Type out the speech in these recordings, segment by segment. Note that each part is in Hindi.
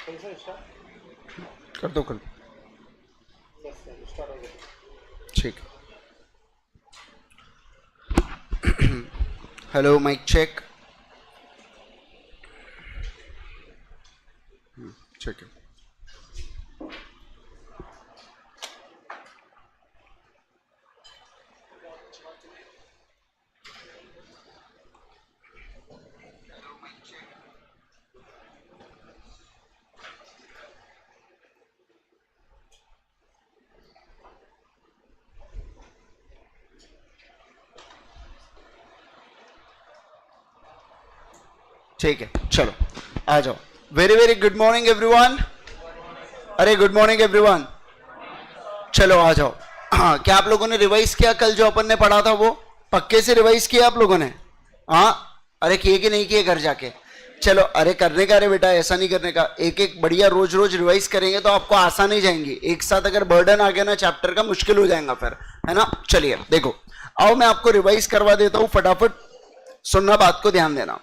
कर दो ठीक। Hello mic check. ठीक है। ठीक है, चलो आ जाओ। Very very good morning everyone. अरे गुड मॉर्निंग एवरीवन, चलो आ जाओ। हाँ, क्या आप लोगों ने रिवाइज किया? कल जो अपन ने पढ़ा था वो पक्के से रिवाइज किया आप लोगों ने? हाँ, अरे किए कि नहीं किए घर जाके? चलो, अरे करने का, अरे बेटा ऐसा नहीं करने का। एक एक बढ़िया रोज रोज रिवाइज करेंगे तो आपको आसान ही जाएंगी। एक साथ अगर बर्डन आ गया ना चैप्टर का, मुश्किल हो जाएगा फिर, है ना। चलिए देखो, आओ मैं आपको रिवाइज करवा देता हूं, फटाफट सुनना, बात को ध्यान देना।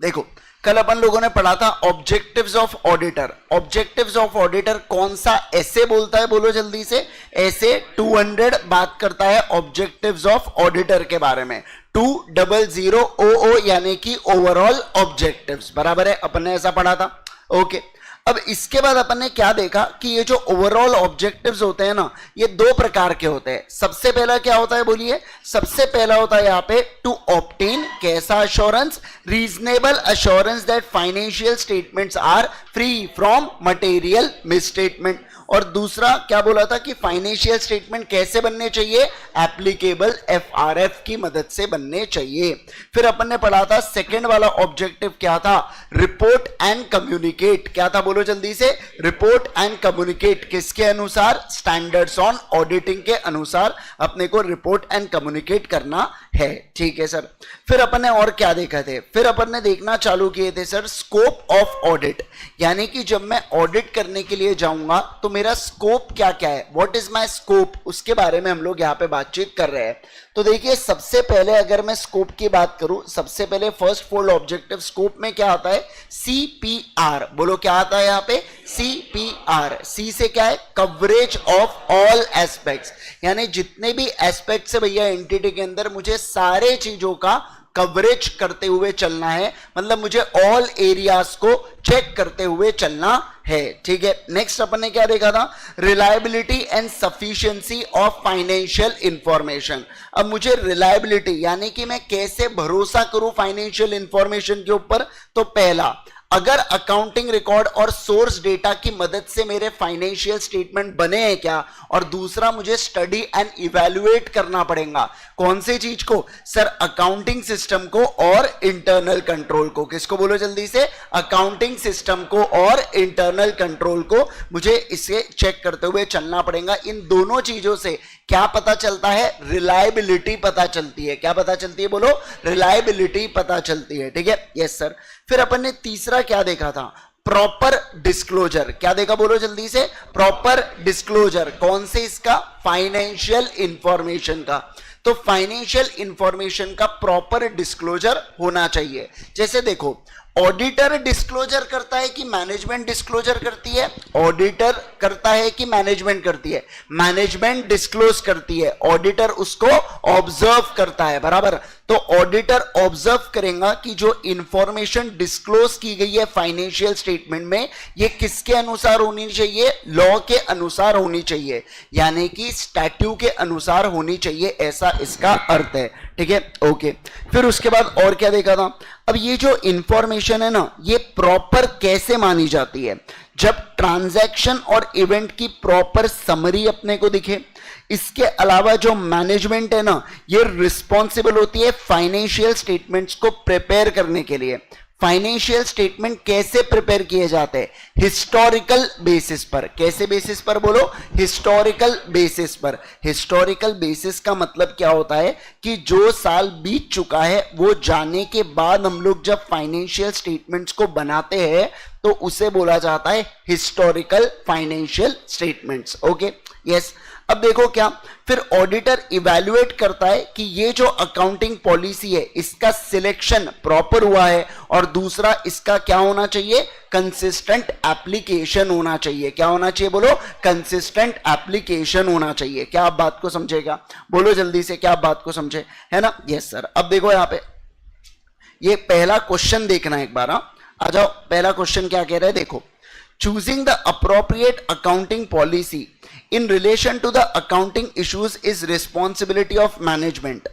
देखो, कल अपन लोगों ने पढ़ा था objectives of auditor. Objectives of auditor कौन सा ऐसे बोलता है? बोलो जल्दी से। ऐसे 200 बात करता है ऑब्जेक्टिव्स ऑफ ऑडिटर के बारे में। 200 OO यानी कि ओवरऑल ऑब्जेक्टिव्स, बराबर है, अपन ने ऐसा पढ़ा था। ओके, अब इसके बाद अपन ने क्या देखा कि ये जो ओवरऑल ऑब्जेक्टिव्स होते हैं ना, ये दो प्रकार के होते हैं। सबसे पहला क्या होता है बोलिए? सबसे पहला होता है यहाँ पे टू ऑब्टेन कैसा assurance? Reasonable assurance that financial statements are free from material misstatement. और दूसरा क्या बोला था कि फाइनेंशियल स्टेटमेंट कैसे बनने चाहिए? एप्लीकेबल FRF की मदद से बनने चाहिए। फिर अपन ने पढ़ा था सेकंड वाला ऑब्जेक्टिव क्या था? Report and communicate. क्या था बोलो जल्दी से? Report and communicate. किसके अनुसार? स्टैंडर्ड्स ऑन ऑडिटिंग के अनुसार अपने को रिपोर्ट एंड कम्युनिकेट करना है। ठीक है सर। फिर अपन ने और क्या देखा थे? फिर अपन ने देखना चालू किए थे सर स्कोप ऑफ ऑडिट, यानी कि जब मैं ऑडिट करने के लिए जाऊंगा तो मेरा स्कोप क्या क्या है, व्हाट इज माय स्कोप, उसके बारे में हम लोग यहाँ पे बातचीत कर रहे हैं। तो देखिए, सबसे पहले अगर मैं स्कोप की बात करूं, सबसे पहले फर्स्ट फोल्ड ऑब्जेक्टिव स्कोप में क्या आता है? CPR। बोलो क्या आता है यहाँ पे? CPR। सी से क्या है? कवरेज ऑफ ऑल एस्पेक्ट्स, यानी जितने भी एस्पेक्ट्स है भैया एंटिटी के अंदर, मुझे सारे चीजों का कवरेज करते हुए चलना है, मतलब मुझे ऑल एरियाज को चेक करते हुए चलना है। ठीक है। नेक्स्ट अपन ने क्या देखा था? Reliability and sufficiency of financial information. अब मुझे रिलायबिलिटी यानी कि मैं कैसे भरोसा करूं फाइनेंशियल इंफॉर्मेशन के ऊपर, तो पहला, अगर अकाउंटिंग रिकॉर्ड और सोर्स डेटा की मदद से मेरे फाइनेंशियल स्टेटमेंट बने हैं क्या, और दूसरा मुझे स्टडी एंड इवैल्यूएट करना पड़ेगा। कौन से चीज को सर? अकाउंटिंग सिस्टम को और इंटरनल कंट्रोल को। किसको बोलो जल्दी से? अकाउंटिंग सिस्टम को और इंटरनल कंट्रोल को मुझे इसे चेक करते हुए चलना पड़ेगा। इन दोनों चीजों से क्या पता चलता है? रिलायबिलिटी पता चलती है। क्या पता चलती है? बोलो, रिलायबिलिटी पता चलती है। ठीक है, यस सर। फिर अपन ने तीसरा क्या देखा था? Proper disclosure. क्या देखा बोलो जल्दी से? Proper disclosure. कौन से? इसका फाइनेंशियल इंफॉर्मेशन का। तो फाइनेंशियल इंफॉर्मेशन का प्रॉपर डिस्क्लोजर होना चाहिए। जैसे देखो, ऑडिटर डिस्क्लोजर करता है कि मैनेजमेंट डिस्क्लोजर करती है? ऑडिटर करता है कि मैनेजमेंट करती है? मैनेजमेंट डिस्क्लोज करती है, ऑडिटर उसको ऑब्जर्व करता है, बराबर। तो ऑडिटर ऑब्जर्व करेगा कि जो इंफॉर्मेशन डिस्क्लोज की गई है फाइनेंशियल स्टेटमेंट में, ये किसके अनुसार होनी चाहिए? लॉ के अनुसार होनी चाहिए, यानी कि स्टैट्यू के अनुसार होनी चाहिए, ऐसा इसका अर्थ है। ठीक है, ओके। फिर उसके बाद और क्या देखा था? अब ये जो इंफॉर्मेशन है ना, ये प्रॉपर कैसे मानी जाती है? जब ट्रांजैक्शन और इवेंट की प्रॉपर समरी अपने को दिखे। इसके अलावा जो मैनेजमेंट है ना, ये रिस्पॉन्सिबल होती है फाइनेंशियल स्टेटमेंट्स को प्रिपेयर करने के लिए। फाइनेंशियल स्टेटमेंट कैसे प्रिपेयर किए जाते हैं? हिस्टोरिकल बेसिस पर। कैसे बेसिस पर? बोलो, हिस्टोरिकल बेसिस पर। हिस्टोरिकल बेसिस का मतलब क्या होता है कि जो साल बीत चुका है वो जाने के बाद हम लोग जब फाइनेंशियल स्टेटमेंट्स को बनाते हैं तो उसे बोला जाता है historical financial statements. Okay, yes. अब देखो क्या, फिर ऑडिटर इवैल्यूएट करता है कि ये जो अकाउंटिंग पॉलिसी है इसका सिलेक्शन प्रॉपर हुआ है, और दूसरा इसका क्या होना चाहिए, कंसिस्टेंट एप्लीकेशन होना चाहिए। क्या होना चाहिए बोलो, कंसिस्टेंट एप्लीकेशन होना चाहिए। क्या आप बात को समझेगा, बोलो जल्दी से, क्या आप बात को समझे, है ना? Yes sir. अब देखो यहां पे ये पहला क्वेश्चन देखना एक बार। आ जाओ, पहला क्वेश्चन क्या कह रहा है, देखो, choosing the appropriate accounting policy in relation to the accounting issues is responsibility of management।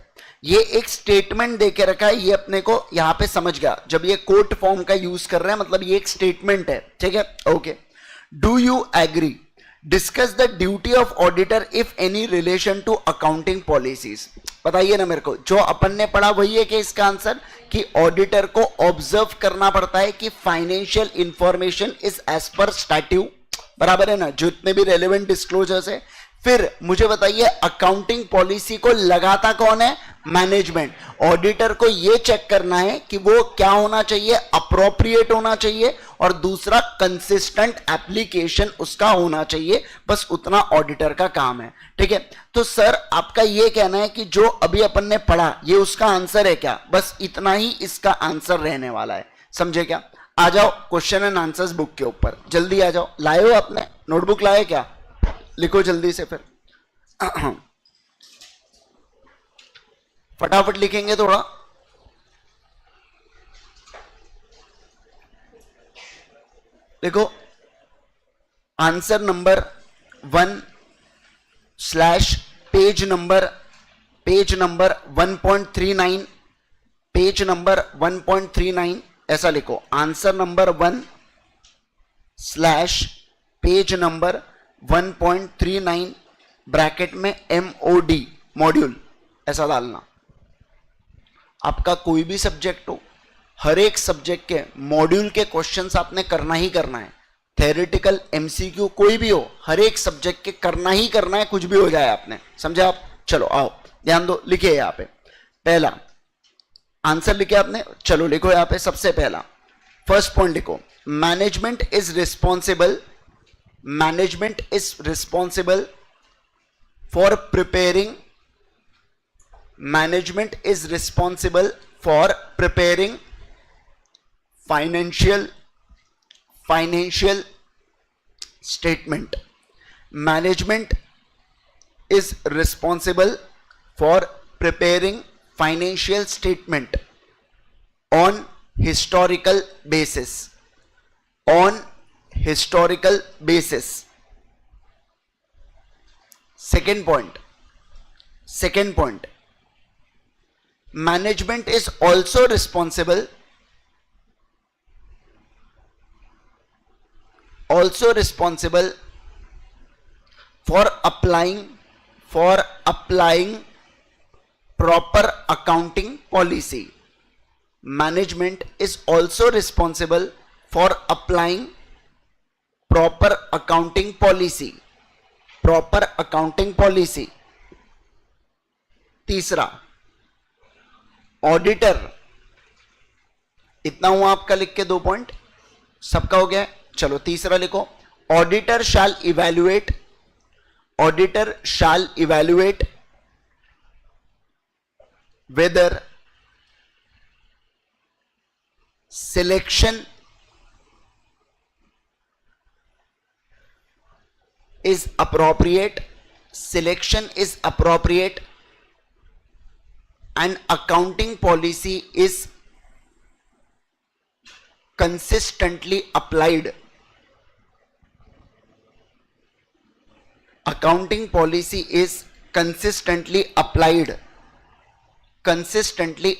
ये एक स्टेटमेंट देके रखा है, ये अपने को यहां पे समझ गया, जब ये कोर्ट फॉर्म का यूज कर रहे हैं मतलब ये एक स्टेटमेंट है, ठीक है? Okay, do you agree, discuss the duty of auditor if any relation to accounting policies. बताइए ना मेरे को, जो अपन ने पढ़ा वही है कि इसका आंसर, कि ऑडिटर को ऑब्जर्व करना पड़ता है कि financial information is as per statute, बराबर है ना, जितने भी रेलेवेंट डिस्क्लोजर्स है। फिर मुझे बताइए अकाउंटिंग पॉलिसी को लगाता कौन है, मैनेजमेंट। ऑडिटर को यह चेक करना है कि वो क्या होना चाहिए, अप्रोप्रिएट होना चाहिए, और दूसरा कंसिस्टेंट एप्लीकेशन उसका होना चाहिए। बस उतना ऑडिटर का काम है, ठीक है? तो सर आपका यह कहना है कि जो अभी अपन ने पढ़ा ये उसका आंसर है क्या, बस इतना ही इसका आंसर रहने वाला है, समझे क्या? आ जाओ क्वेश्चन एंड आंसर्स बुक के ऊपर, जल्दी आ जाओ। लाए हो आपने नोटबुक, लाए क्या? लिखो जल्दी से, फिर फटाफट लिखेंगे थोड़ा। देखो answer number 1 slash page number 1.39, page number 1.39 ऐसा लिखो। Answer number 1 slash page number 1.39 bracket में MOD मॉड्यूल ऐसा डालना। आपका कोई भी सब्जेक्ट हो, हर एक सब्जेक्ट के मॉड्यूल के क्वेश्चंस आपने करना ही करना है। थेरेटिकल MCQ कोई भी हो, हर एक सब्जेक्ट के करना ही करना है, कुछ भी हो जाए आपने, समझे आप? चलो आओ ध्यान दो, लिखिए यहां पे पहला आंसर लिखे आपने, चलो लिखो यहां पे सबसे पहला फर्स्ट पॉइंट लिखो, management is responsible for preparing financial statement. Management is responsible for preparing financial statement on historical basis. Second point, management is also responsible for applying proper accounting policy. Management is also responsible for applying proper accounting policy. तीसरा, ऑडिटर, इतना हुआ आपका, लिख के 2 पॉइंट सबका हो गया। चलो तीसरा लिखो, auditor shall evaluate whether selection is appropriate and accounting policy is consistently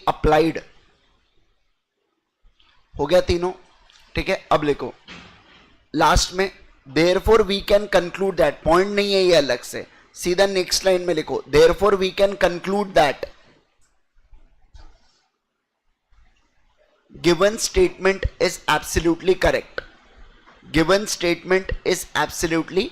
applied. हो गया तीनों, ठीक है? अब लिखो लास्ट में, therefore we can conclude that, point नहीं है ये अलग से, सीधा नेक्स्ट लाइन में लिखो, therefore we can conclude that given statement is absolutely correct. Given statement is absolutely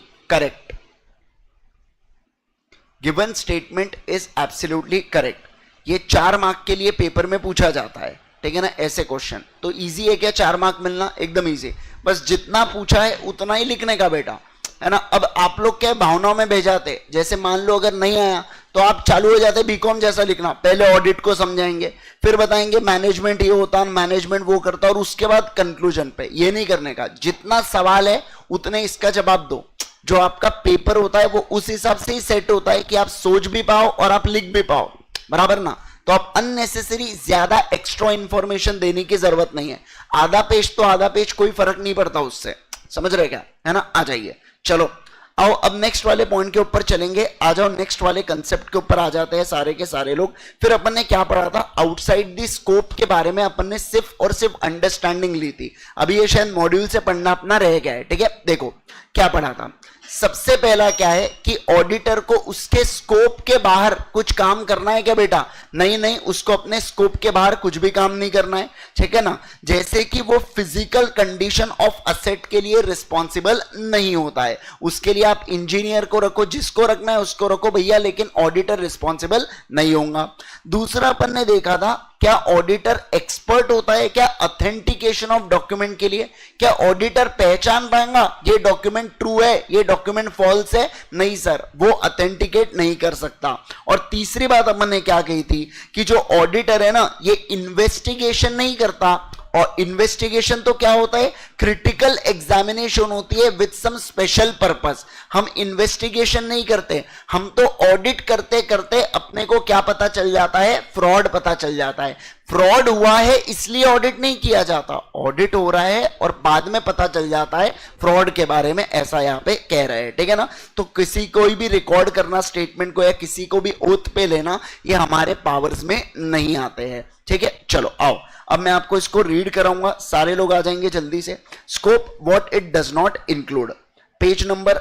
correct. ये 4 मार्क के लिए पेपर में पूछा जाता है, ठीक है ना? ऐसे क्वेश्चन तो इजी है क्या 4 मार्क मिलना? एकदम इजी। बस जितना पूछा है उतना ही लिखने का बेटा, है ना। अब आप लोग क्या भावनाओं में भेजाते, जैसे मान लो अगर नहीं आया तो आप चालू हो जाते बीकॉम जैसा लिखना, पहले ऑडिट को समझाएंगे, फिर बताएंगे मैनेजमेंट ये होता है, मैनेजमेंट वो करता, और उसके बाद कंक्लूजन पे। ये नहीं करने का, जितना सवाल है उतने इसका जवाब दो। जो आपका पेपर होता है वो उस हिसाब से ही सेट होता है कि आप सोच भी पाओ और आप लिख भी पाओ, बराबर ना। तो आप अननेसेसरी ज्यादा एक्स्ट्रा इंफॉर्मेशन देने की जरूरत नहीं है। आधा पेज तो आधा पेज, कोई फर्क नहीं पड़ता उससे, समझ रहे क्या, है ना। आ जाइए, चलो आओ अब नेक्स्ट वाले पॉइंट के ऊपर चलेंगे। आ जाओ नेक्स्ट वाले कंसेप्ट के ऊपर आ जाते हैं सारे के सारे लोग। फिर अपन ने क्या पढ़ा था, आउटसाइड द स्कोप के बारे में अपन ने सिर्फ और सिर्फ अंडरस्टैंडिंग ली थी। अभी ये शायद मॉड्यूल से पढ़ना अपना रह गया है, ठीक है। देखो क्या पढ़ा था, सबसे पहला क्या है कि ऑडिटर को उसके स्कोप के बाहर कुछ काम करना है क्या बेटा, नहीं नहीं, उसको अपने स्कोप के बाहर कुछ भी काम नहीं करना है, ठीक है ना। जैसे कि वो फिजिकल कंडीशन ऑफ असेट के लिए रिस्पॉन्सिबल नहीं होता है, उसके लिए आप इंजीनियर को रखो, जिसको रखना है उसको रखो भैया, लेकिन ऑडिटर रिस्पॉन्सिबल नहीं होगा। दूसरा अपन ने देखा था, क्या ऑडिटर एक्सपर्ट होता है क्या ऑथेंटिकेशन ऑफ डॉक्यूमेंट के लिए, क्या ऑडिटर पहचान पाएगा ये डॉक्यूमेंट ट्रू है ये डॉक्यूमेंट फॉल्स है, नहीं सर, वो ऑथेंटिकेट नहीं कर सकता। और तीसरी बात अपन ने क्या कही थी कि जो ऑडिटर है ना, ये इन्वेस्टिगेशन नहीं करता, और इन्वेस्टिगेशन तो क्या होता है, क्रिटिकल एग्जामिनेशन होती है विद सम स्पेशल पर्पस। हम इन्वेस्टिगेशन नहीं करते, हम तो ऑडिट करते करते अपने को क्या पता चल जाता है, फ्रॉड पता चल जाता है। फ्रॉड हुआ है इसलिए ऑडिट नहीं किया जाता, ऑडिट हो रहा है और बाद में पता चल जाता है फ्रॉड के बारे में, ऐसा यहां पे कह रहे हैं, ठीक है ना। तो किसी कोई भी रिकॉर्ड करना स्टेटमेंट को या किसी को भी ओथ पे लेना, ये हमारे पावर्स में नहीं आते हैं, ठीक है। चलो आओ अब मैं आपको इसको रीड कराऊंगा, सारे लोग आ जाएंगे जल्दी से। Scope what it does not include, page number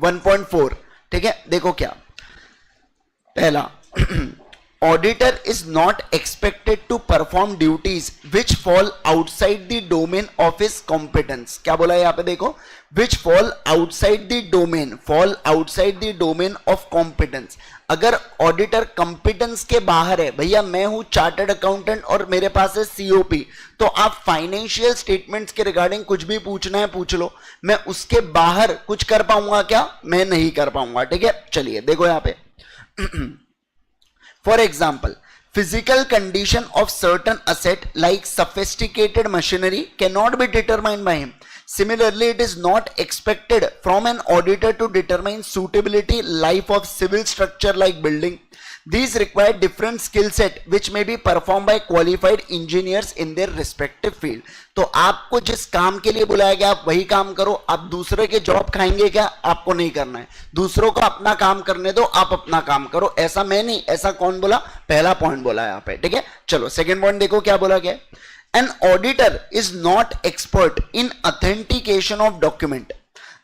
1.4, ठीक है। देखो क्या पहला, auditor is not expected to perform duties which fall outside the domain of his competence। क्या बोला है यहाँ पे देखो, which fall outside the domain, fall outside the domain of competence। अगर ऑडिटर कंपिटेंस के बाहर है, भैया मैं हूं चार्टर्ड अकाउंटेंट और मेरे पास है सीओपी, तो आप फाइनेंशियल स्टेटमेंट्स के रिगार्डिंग कुछ भी पूछना है पूछ लो, मैं उसके बाहर कुछ कर पाऊंगा क्या, मैं नहीं कर पाऊंगा, ठीक है। चलिए देखो यहाँ पे For example, physical condition of certain asset like sophisticated machinery cannot be determined by him. Similarly, it is not expected from an auditor to determine suitability life of civil structure like building. These require different skill set which may be performed by qualified engineers in their respective field. तो आपको जिस काम के लिए बुलाया गया आप वही काम करो, आप दूसरे के जॉब खाएंगे क्या, आपको नहीं करना है। दूसरों को अपना काम करने दो, आप अपना काम करो, ऐसा मैं नहीं, ऐसा कौन बोला, पहला पॉइंट बोला यहाँ पे, ठीक है। चलो सेकंड पॉइंट देखो क्या बोला गया, An auditor is not expert in authentication of document.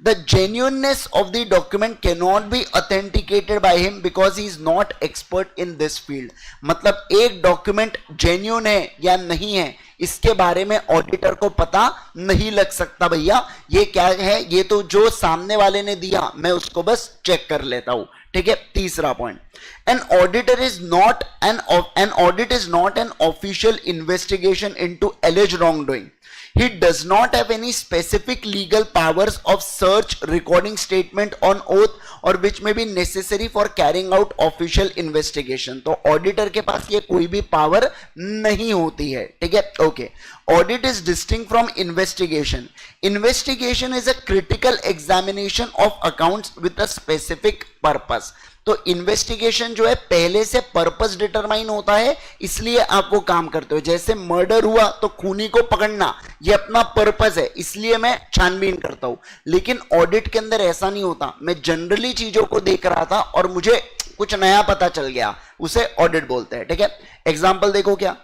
The genuineness of the document cannot be authenticated by him because he is not expert in this field. मतलब एक डॉक्यूमेंट जेन्युइन है या नहीं है इसके बारे में ऑडिटर को पता नहीं लग सकता, भैया ये क्या है, ये तो जो सामने वाले ने दिया मैं उसको बस चेक कर लेता हूं, ठीक है। तीसरा point, an auditor is not an audit is not an official investigation into alleged wrongdoing. He does not have any specific legal powers of search, recording statement on oath or which may be necessary for carrying out official investigation. तो ऑडिटर के पास ये कोई भी पावर नहीं होती है, ठीक है। Okay, audit is distinct from investigation. Investigation is a critical examination of accounts with a specific purpose. तो इन्वेस्टिगेशन जो है पहले से पर्पस डिटरमाइन होता है, इसलिए आप वो काम करते हो। जैसे मर्डर हुआ तो खूनी को पकड़ना, ये अपना पर्पस है, इसलिए मैं छानबीन करता हूं। लेकिन ऑडिट के अंदर ऐसा नहीं होता, मैं जनरली चीजों को देख रहा था और मुझे कुछ नया पता चल गया, उसे ऑडिट बोलते हैं, ठीक है। एग्जाम्पल देखो क्या,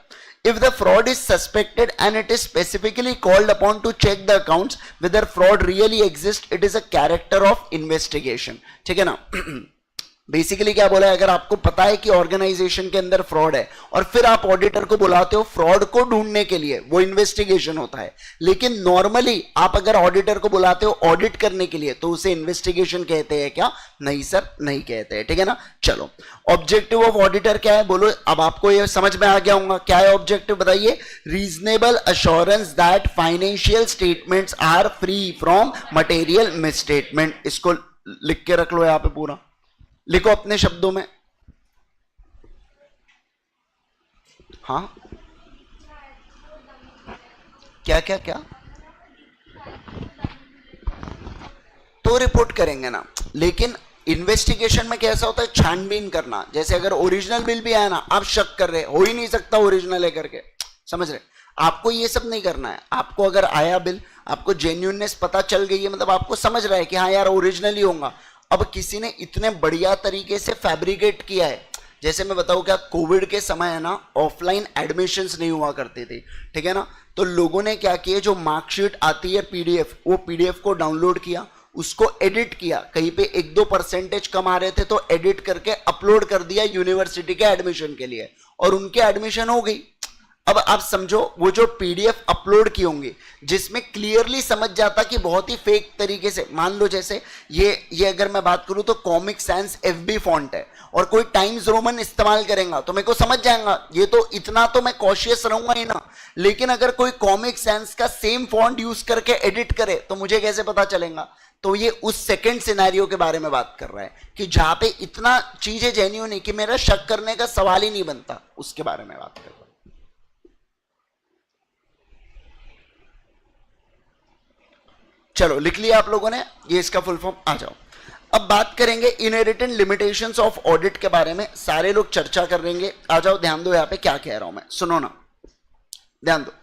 if the fraud is suspected and it is specifically called upon to check the accounts whether fraud really exists, it is a character of investigation, ठीक है ना। बेसिकली क्या बोला है, अगर आपको पता है कि ऑर्गेनाइजेशन के अंदर फ्रॉड है और फिर आप ऑडिटर को बुलाते हो फ्रॉड को ढूंढने के लिए, वो इन्वेस्टिगेशन होता है। लेकिन नॉर्मली आप अगर ऑडिटर को बुलाते हो ऑडिट करने के लिए तो उसे इन्वेस्टिगेशन कहते हैं क्या? नहीं सर, नहीं कहते हैं, ठीक है ना। चलो, ऑब्जेक्टिव ऑफ ऑडिटर क्या है बोलो। अब आपको ये समझ में आ गया होगा क्या है ऑब्जेक्टिव, बताइए। Reasonable assurance that financial statements are free from material misstatement. इसको लिख के रख लो यहां पे, पूरा लिखो अपने शब्दों में। हाँ, क्या क्या क्या? तो रिपोर्ट करेंगे ना, लेकिन इन्वेस्टिगेशन में कैसा होता है, छानबीन करना। जैसे अगर ओरिजिनल बिल भी आया ना, आप शक कर रहे हो ही नहीं सकता ओरिजिनल है करके, समझ रहे, आपको ये सब नहीं करना है। आपको अगर आया बिल, आपको जेन्युइननेस पता चल गई है, मतलब आपको समझ रहा है कि हाँ यार ओरिजिनल ही होगा। अब किसी ने इतने बढ़िया तरीके से फैब्रिकेट किया है, जैसे मैं बताऊं क्या, कोविड के समय है ना, ऑफलाइन एडमिशंस नहीं हुआ करते थे, ठीक है ना। तो लोगों ने क्या किया, जो मार्कशीट आती है पीडीएफ, वो पीडीएफ को डाउनलोड किया, उसको एडिट किया, कहीं पे 1-2% कम आ रहे थे तो एडिट करके अपलोड कर दिया यूनिवर्सिटी के एडमिशन के लिए, और उनके एडमिशन हो गई। अब आप समझो, वो जो पीडीएफ अपलोड की होंगी जिसमें क्लियरली समझ जाता कि बहुत ही फेक तरीके से, मान लो जैसे ये अगर मैं बात करूं तो कॉमिक सैंस एफबी फॉन्ट है और कोई टाइम्स रोमन इस्तेमाल करेगा तो मेरे को समझ जाएगा, ये तो इतना तो मैं कॉशियस रहूंगा ही ना। लेकिन अगर कोई कॉमिक सैंस का सेम फॉन्ट यूज करके एडिट करे तो मुझे कैसे पता चलेगा? तो ये उस सेकंड सिनेरियो के बारे में बात कर रहा है कि जहां पे इतना चीजें जेन्युइन है कि मेरा शक करने का सवाल ही नहीं बनता, उसके बारे में बात कर रहा है। चलो लिख लिया आप लोगों ने, ये इसका फुल फॉर्म। आ जाओ, अब बात करेंगे इनहेरिटेंट लिमिटेशंस ऑफ ऑडिट के बारे में, सारे लोग चर्चा कर लेंगे। आ जाओ, ध्यान दो यहां पे क्या कह रहा हूं मैं, सुनो ना, ध्यान दो।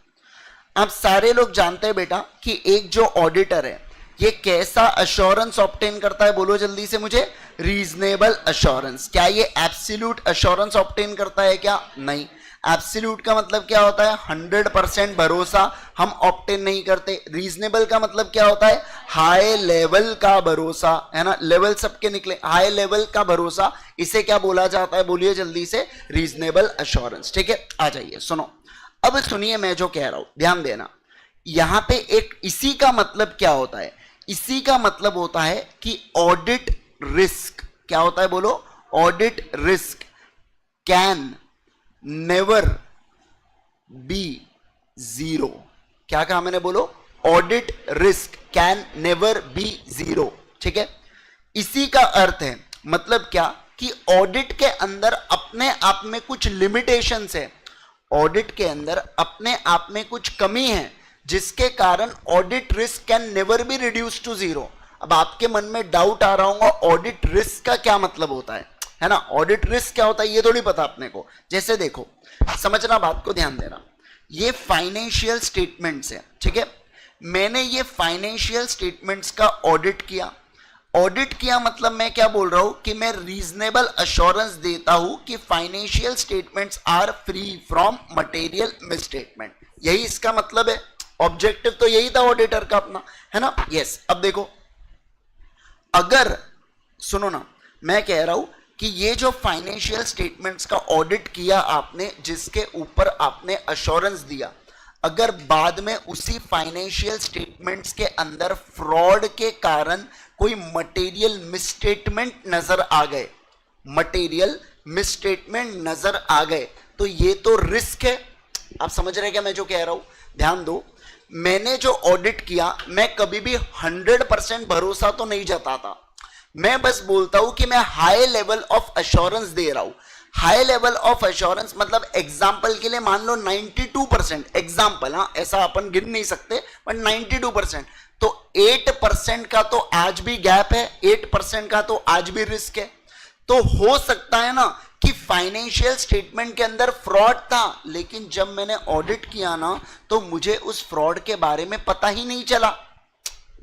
आप सारे लोग जानते हैं बेटा कि एक जो ऑडिटर है ये कैसा अश्योरेंस ऑब्टेन करता है, बोलो जल्दी से मुझे। Reasonable assurance. क्या ये एब्सोल्यूट अश्योरेंस ऑब्टेन करता है क्या? नहीं। एब्सोल्यूट का मतलब क्या होता है, 100% भरोसा हम ऑब्टेन नहीं करते। रीजनेबल का मतलब क्या होता है, हाई लेवल का भरोसा, है ना, लेवल सबके निकले, हाई लेवल का भरोसा, इसे क्या बोला जाता है, बोलिए जल्दी से, रीजनेबल अश्योरेंस, ठीक है। आ जाइए, सुनो, अब सुनिए मैं जो कह रहा हूं, ध्यान देना। यहां पे एक इसी का मतलब क्या होता है, इसी का मतलब होता है कि ऑडिट रिस्क क्या होता है, बोलो। Audit risk can never B zero. क्या कहा मैंने, बोलो। Audit risk can never B zero, ठीक है। इसी का अर्थ है, मतलब क्या, कि ऑडिट के अंदर अपने आप में कुछ लिमिटेशंस है, ऑडिट के अंदर अपने आप में कुछ कमी है जिसके कारण audit risk can never be reduce to zero. अब आपके मन में डाउट आ रहा होगा ऑडिट रिस्क का क्या मतलब होता है ना, ऑडिट रिस्क क्या होता है ये थोड़ी पता अपने को। जैसे देखो, समझना, बात को ध्यान देना, ये फाइनेंशियल स्टेटमेंट्स है, ठीक है। मैंने ये फाइनेंशियल स्टेटमेंट्स का ऑडिट किया। ऑडिट किया मतलब मैं क्या बोल रहा हूं कि मैं रीजनेबल अश्योरेंस देता हूं कि financial statements are free from material misstatement. यही इसका मतलब है। ऑब्जेक्टिव तो यही था ऑडिटर का अपना, है ना। यस, अब देखो, अगर सुनो ना, मैं कह रहा हूं कि ये जो फाइनेंशियल स्टेटमेंट्स का ऑडिट किया आपने, जिसके ऊपर आपने अश्योरेंस दिया, अगर बाद में उसी फाइनेंशियल स्टेटमेंट्स के अंदर फ्रॉड के कारण कोई मटेरियल मिसस्टेटमेंट नजर आ गए, मटेरियल मिसस्टेटमेंट नजर आ गए, तो ये तो रिस्क है। आप समझ रहे हैं क्या मैं जो कह रहा हूं? ध्यान दो, मैंने जो ऑडिट किया, मैं कभी भी 100% भरोसा तो नहीं जताता, मैं बस बोलता हूं कि मैं हाई लेवल ऑफ एश्योरेंस दे रहा हूं। हाई लेवल ऑफ एश्योरेंस मतलब एग्जांपल के लिए मान लो 92%, एग्जांपल, हाँ, ऐसा अपन गिन नहीं सकते, बट 92%, तो 8% का तो आज भी गैप है, 8% का तो आज भी रिस्क है। तो हो सकता है ना कि फाइनेंशियल स्टेटमेंट के अंदर फ्रॉड था, लेकिन जब मैंने ऑडिट किया ना तो मुझे उस फ्रॉड के बारे में पता ही नहीं चला।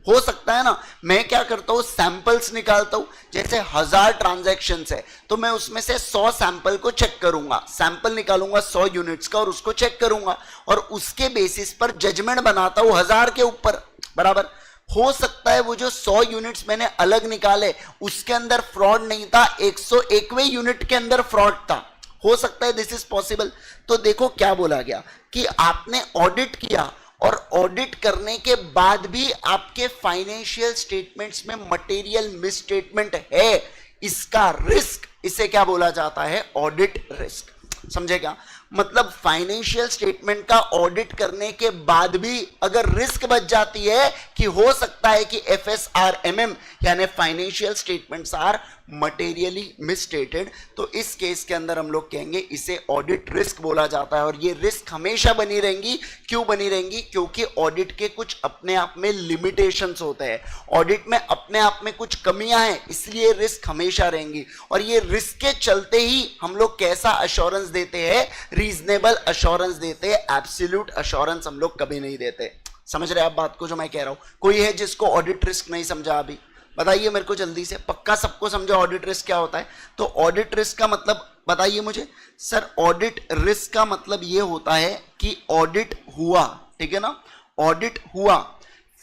हो सकता है ना, मैं क्या करता हूं, सैंपल्स निकालता हूं, जैसे 1000 ट्रांजैक्शंस है तो मैं उसमें से 100 सैंपल को चेक करूंगा, सैंपल निकालूंगा 100 यूनिट्स का और उसको चेक करूंगा और उसके बेसिस पर जजमेंट बनाता हूं 1000 के ऊपर, बराबर। हो सकता है वो जो 100 यूनिट्स मैंने अलग निकाले उसके अंदर फ्रॉड नहीं था, 101वें यूनिट के अंदर फ्रॉड था, हो सकता है, दिस इज पॉसिबल। तो देखो क्या बोला गया कि आपने ऑडिट किया और ऑडिट करने के बाद भी आपके फाइनेंशियल स्टेटमेंट्स में मटेरियल मिसस्टेटमेंट है, इसका रिस्क, इसे क्या बोला जाता है, ऑडिट रिस्क। समझे क्या मतलब? फाइनेंशियल स्टेटमेंट का ऑडिट करने के बाद भी अगर रिस्क बच जाती है कि हो सकता है कि FSRMM यानी financial statements are materially misstated, तो इस केस के अंदर हम लोग कहेंगे इसे ऑडिट रिस्क बोला जाता है। और ये रिस्क हमेशा बनी रहेंगी। क्यों बनी रहेंगी? क्योंकि ऑडिट के कुछ अपने आप में लिमिटेशंस होते हैं, ऑडिट में अपने आप में कुछ कमियां हैं, इसलिए रिस्क हमेशा रहेंगी। और ये रिस्क के चलते ही हम लोग कैसा अश्योरेंस देते हैं, रीजनेबल अश्योरेंस देते हैं, एब्सोल्यूट अश्योरेंस हम लोग कभी नहीं देते। समझ रहे हैं आप बात को जो मैं कह रहा हूं? कोई है जिसको ऑडिट रिस्क नहीं समझा अभी? बताइए मेरे को जल्दी से, पक्का सबको समझो ऑडिट रिस्क क्या होता है? तो ऑडिट रिस्क का मतलब बताइए मुझे। सर ऑडिट रिस्क का मतलब ये होता है कि ऑडिट हुआ, ठीक है ना, ऑडिट हुआ,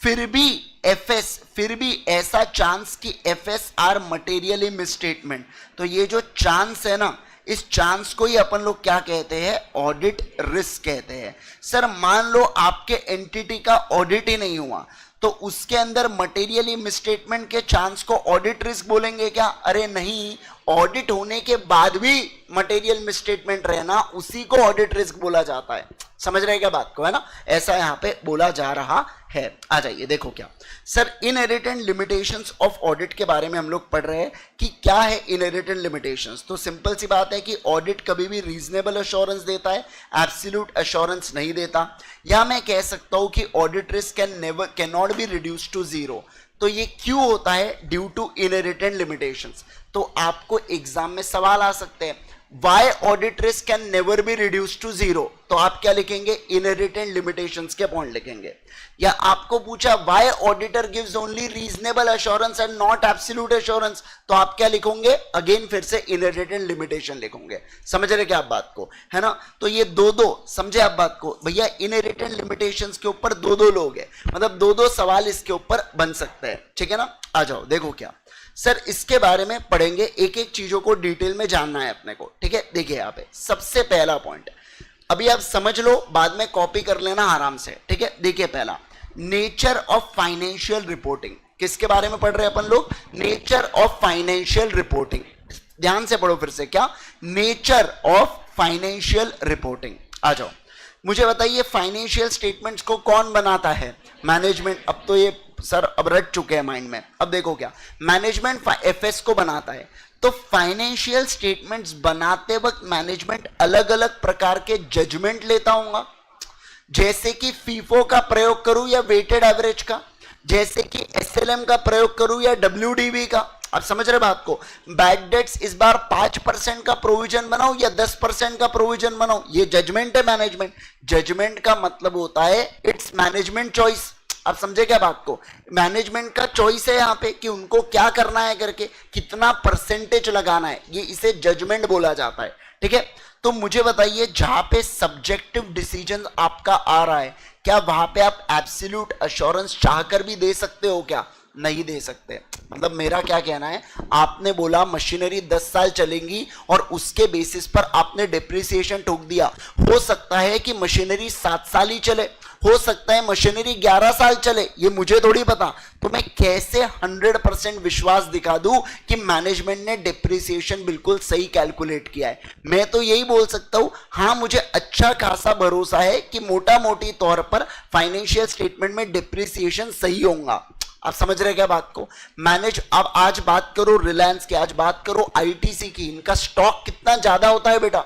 फिर भी ऐसा चांस कि FSR मटेरियली मिसस्टेटमेंट, तो ये जो चांस है ना, इस चांस को ही अपन लोग क्या कहते हैं, ऑडिट रिस्क कहते हैं। सर मान लो आपके एंटिटी का ऑडिट ही नहीं हुआ, तो उसके अंदर मटेरियली मिसस्टेटमेंट के चांस को ऑडिट रिस्क बोलेंगे क्या? अरे नहीं, ऑडिट होने के बाद भी मटेरियल मिसस्टेटमेंट रहना, उसी को ऑडिट रिस्क बोला जाता है। समझ रहे क्या बात को, है ना? ऐसा यहां पे बोला जा रहा है। आ जाइए, देखो क्या sir, inherent limitations of audit के बारे में हम लोग पढ़ रहे हैं कि क्या है इनहेरिटेंट लिमिटेशंस। तो सिंपल सी बात है कि ऑडिट कभी भी रीजनेबल अश्योरेंस देता है, एब्सोल्यूट अश्योरेंस नहीं देता। या मैं कह सकता हूं कि audit risk can not be reduced to zero. तो ये क्यों होता है? Due to inherent limitations. तो आपको एग्जाम में सवाल आ सकते हैं, why audit risk can never be reduce to zero, तो आप क्या लिखेंगे? इनहेरिटेंट लिमिटेशंस के पॉइंट लिखेंगे। या आपको पूछा why auditor gives only reasonable assurance and not absolute assurance, तो आप क्या लिखोगे? अगेन फिर से इनहेरिटेंट लिमिटेशन लिखोगे। समझ रहे क्या आप बात को, है ना? तो ये दो समझे आप बात को? भैया इनहेरिटेंट लिमिटेशंस के ऊपर दो लोग हैं, मतलब दो सवाल इसके ऊपर बन सकते हैं, ठीक है ना? आ जाओ, देखो क्या सर, इसके बारे में पढ़ेंगे, एक एक चीजों को डिटेल में जानना है अपने को, ठीक है? देखिए यहाँ पे सबसे पहला पॉइंट, अभी आप समझ लो, बाद में कॉपी कर लेना आराम से, ठीक है? देखिए पहला, नेचर ऑफ फाइनेंशियल रिपोर्टिंग। किसके बारे में पढ़ रहे हैं अपन लोग? Nature of financial reporting. ध्यान से पढ़ो फिर से, क्या? Nature of financial reporting. आ जाओ, मुझे बताइए फाइनेंशियल स्टेटमेंट्स को कौन बनाता है? मैनेजमेंट। अब तो ये सर अब रट चुके हैं माइंड में। अब देखो क्या, मैनेजमेंट FS को बनाता है। तो फाइनेंशियल स्टेटमेंट्स बनाते वक्त मैनेजमेंट अलग अलग प्रकार के जजमेंट लेता होगा, जैसे कि फीफो का प्रयोग करूं या वेटेड एवरेज का, जैसे कि SLM का प्रयोग करूं या WDV का। आप समझ रहे बात को? बैड डेट्स इस बार 5% का प्रोविजन बनाओ या 10% का प्रोविजन बनाओ, ये जजमेंट है मैनेजमेंट। जजमेंट का मतलब होता है इट्स मैनेजमेंट चॉइस। आप समझे क्या बात को? मैनेजमेंट का चॉइस है यहाँ पे कि उनको क्या करना है करके, कितना परसेंटेज लगाना है, ये इसे जजमेंट बोला जाता है, ठीक है? तो मुझे बताइए, जहां पे सब्जेक्टिव डिसीजन आपका आ रहा है, क्या वहां पे आप एब्सोल्यूट अश्योरेंस चाहकर भी दे सकते हो क्या? नहीं दे सकते। मतलब मेरा क्या कहना है, आपने बोला मशीनरी 10 साल चलेंगी और उसके बेसिस पर आपने डिप्रिसिएशन ठोक दिया। हो सकता है कि मशीनरी 7 साल ही चले, हो सकता है मशीनरी 11 साल चले, ये मुझे थोड़ी पता। तो मैं कैसे 100% विश्वास दिखा दूं कि मैनेजमेंट ने डिप्रिसिएशन बिल्कुल सही कैलकुलेट किया है? मैं तो यही बोल सकता हूं, हाँ मुझे अच्छा खासा भरोसा है कि मोटा मोटी तौर पर फाइनेंशियल स्टेटमेंट में डिप्रिसिएशन सही होगा। आप समझ रहे क्या बात को? अब आज बात करो रिलायंस की, आज बात करो ITC की, इनका स्टॉक कितना ज्यादा होता है बेटा।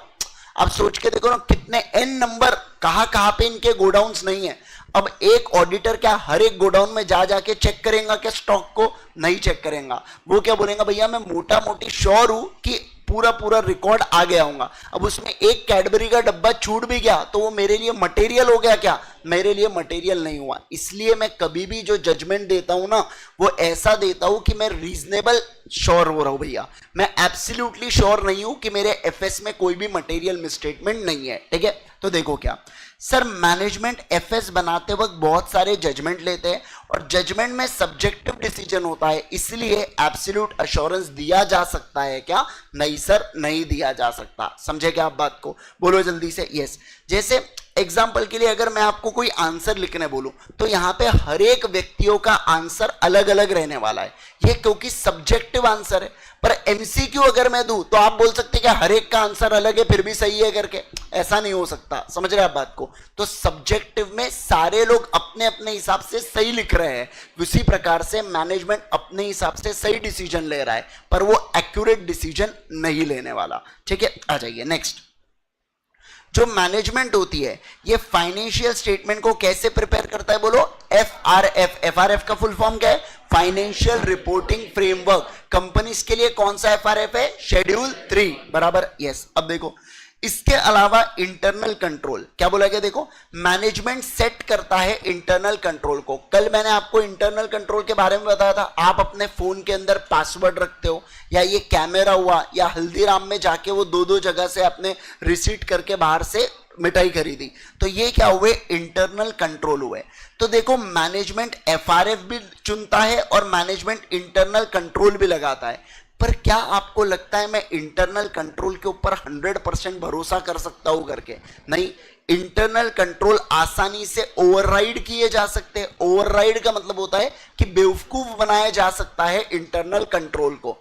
आप सोच के देखो ना, कितने N नंबर, कहां पे इनके गोडाउन्स नहीं है। अब एक ऑडिटर क्या हर एक गोडाउन में जाके चेक करेगा क्या स्टॉक को? नहीं चेक करेगा। वो क्या बोलेगा, भैया मैं मोटा मोटी श्योर हूं कि पूरा रिकॉर्ड आ गया होगा। अब उसमें एक कैडबरी का डब्बा छूट भी गया तो वो मेरे लिए मटेरियल हो गया क्या? मेरे लिए मटेरियल नहीं हुआ। इसलिए मैं कभी भी जो जजमेंट देता हूं ना, वो ऐसा देता हूं कि मैं रीजनेबल श्योर हो रहा हूं भैया, मैं एब्सोल्युटली श्योर नहीं हूं कि मेरे FS में कोई भी मटेरियल मिसस्टेटमेंट नहीं है, ठीक है? तो देखो क्या सर, मैनेजमेंट FS बनाते वक्त बहुत सारे जजमेंट लेते हैं और जजमेंट में सब्जेक्टिव डिसीजन होता है, इसलिए एब्सोल्यूट अश्योरेंस दिया जा सकता है क्या? नहीं सर, नहीं दिया जा सकता। समझे क्या आप बात को? बोलो जल्दी से यस। जैसे एग्जाम्पल के लिए अगर मैं आपको कोई आंसर लिखने बोलूं तो यहां पे हर एक व्यक्तियों का आंसर अलग अलग रहने वाला है, ये क्योंकि सब्जेक्टिव आंसर है। पर एमसीक्यू अगर मैं दूं तो आप बोल सकते कि हर एक का आंसर अलग है फिर भी सही है करके, ऐसा नहीं हो सकता। समझ रहे आप बात को? तो सब्जेक्टिव में सारे लोग अपने अपने हिसाब से सही लिख रहे हैं, उसी प्रकार से मैनेजमेंट अपने हिसाब से सही डिसीजन ले रहा है, पर वो एक्यूरेट डिसीजन नहीं लेने वाला। ठीक है, आ जाइए नेक्स्ट। जो मैनेजमेंट होती है ये फाइनेंशियल स्टेटमेंट को कैसे प्रिपेयर करता है? बोलो एफआरएफ। एफआरएफ का फुल फॉर्म क्या है? Financial reporting framework. कंपनीज के लिए कौन सा एफआरएफ है? शेड्यूल 3 बराबर यस। अब देखो इसके अलावा इंटरनल कंट्रोल, क्या बोला गया? देखो मैनेजमेंट सेट करता है इंटरनल कंट्रोल को। कल मैंने आपको इंटरनल कंट्रोल के बारे में बताया था। आप अपने फोन के अंदर पासवर्ड रखते हो, या ये कैमरा हुआ, या हल्दीराम में जाके वो दो जगह से अपने रिसीट करके बाहर से मिठाई खरीदी, तो ये क्या हुए? इंटरनल कंट्रोल हुए। तो देखो मैनेजमेंट एफआरएफ भी चुनता है और मैनेजमेंट इंटरनल कंट्रोल भी लगाता है। पर क्या आपको लगता है मैं इंटरनल कंट्रोल के ऊपर 100% भरोसा कर सकता हूं करके? नहीं, इंटरनल कंट्रोल आसानी से ओवरराइड किए जा सकते हैं। ओवरराइड का मतलब होता है कि बेवकूफ बनाया जा सकता है इंटरनल कंट्रोल को।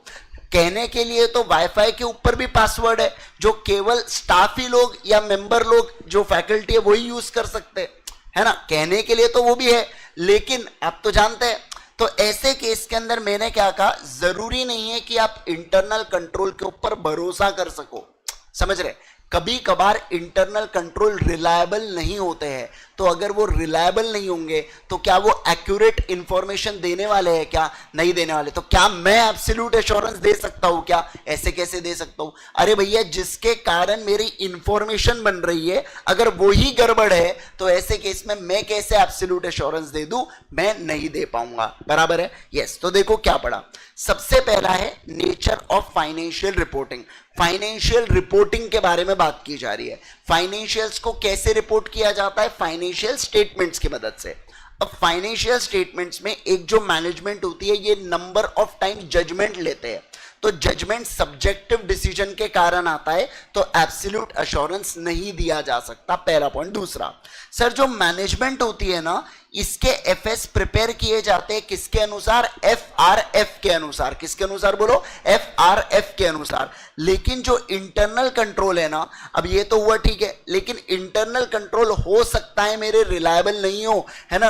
कहने के लिए तो वाईफाई के ऊपर भी पासवर्ड है जो केवल स्टाफ ही लोग या मेंबर लोग जो फैकल्टी है वही यूज कर सकते हैं, है ना? कहने के लिए तो वो भी है, लेकिन आप तो जानते हैं। तो ऐसे केस के अंदर मैंने क्या कहा, जरूरी नहीं है कि आप इंटरनल कंट्रोल के ऊपर भरोसा कर सको। समझ रहे? कभी कभार इंटरनल कंट्रोल रिलायबल नहीं होते हैं, तो अगर वो रिलायबल नहीं होंगे तो क्या वो एक्यूरेट इंफॉर्मेशन देने वाले हैं? क्या नहीं देने वाले। तो क्या मैं एब्सोल्यूट एश्योरेंस दे सकता हूं क्या? ऐसे कैसे दे सकता हूं? अरे भैया, जिसके कारण मेरी इंफॉर्मेशन बन रही है अगर वो ही गड़बड़ है तो ऐसे केस में मैं कैसे एब्सोल्यूट एश्योरेंस दे दूं? मैं नहीं दे पाऊंगा। बराबर है यस। तो देखो क्या पढ़ा। सबसे पहला है nature of financial reporting. Financial reporting के बारे में बात की जा रही है। फाइनेंशियल्स को कैसे रिपोर्ट किया जाता है? फाइनेंशियल स्टेटमेंट्स की मदद से। अब फाइनेंशियल स्टेटमेंट्स में एक जो मैनेजमेंट होती है ये नंबर ऑफ टाइम जजमेंट लेते हैं। तो जजमेंट सब्जेक्टिव डिसीजन के कारण आता है, तो एब्सोल्यूट एश्योरेंस नहीं दिया जा सकता। पहला पॉइंट। दूसरा, सर जो मैनेजमेंट होती है ना, इसके एफएस प्रिपेयर किए जाते हैं किसके अनुसार? एफआरएफ के अनुसार। किसके अनुसार? बोलो एफआरएफ के अनुसार। लेकिन जो इंटरनल कंट्रोल है ना, अब ये तो हुआ ठीक है, लेकिन इंटरनल कंट्रोल हो सकता है मेरे रिलायबल नहीं हो, है ना?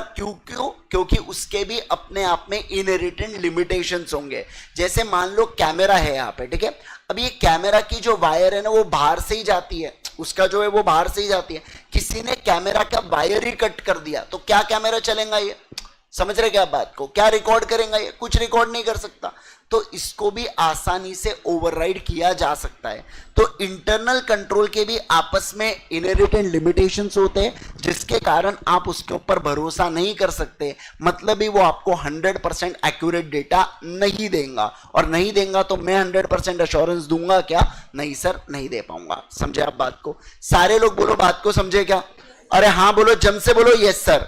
क्योंकि उसके भी अपने आप में इनहेरिटेंट लिमिटेशंस होंगे। जैसे मान लो कैमरा है यहाँ पे, ठीक है? अब ये कैमरा की जो वायर है ना वो बाहर से ही जाती है, उसका जो है वो बाहर से ही जाती है। किसी ने कैमरा का वायर ही कट कर दिया तो क्या कैमरा चलेगा? ये समझ रहे क्या बात को? क्या रिकॉर्ड करेगा? ये कुछ रिकॉर्ड नहीं कर सकता। तो इसको भी आसानी से ओवरराइड किया जा सकता है। तो इंटरनल कंट्रोल के भी आपस में इनहेरिटेंट लिमिटेशंस होते हैं जिसके कारण आप उसके ऊपर भरोसा नहीं कर सकते। मतलब ही वो आपको 100% एक्यूरेट डेटा नहीं देगा, और नहीं देगा तो मैं 100% एश्योरेंस दूंगा क्या? नहीं सर, नहीं दे पाऊंगा। समझे आप बात को? सारे लोग बोलो बात को, समझे क्या? अरे हाँ बोलो, जम से बोलो यस सर।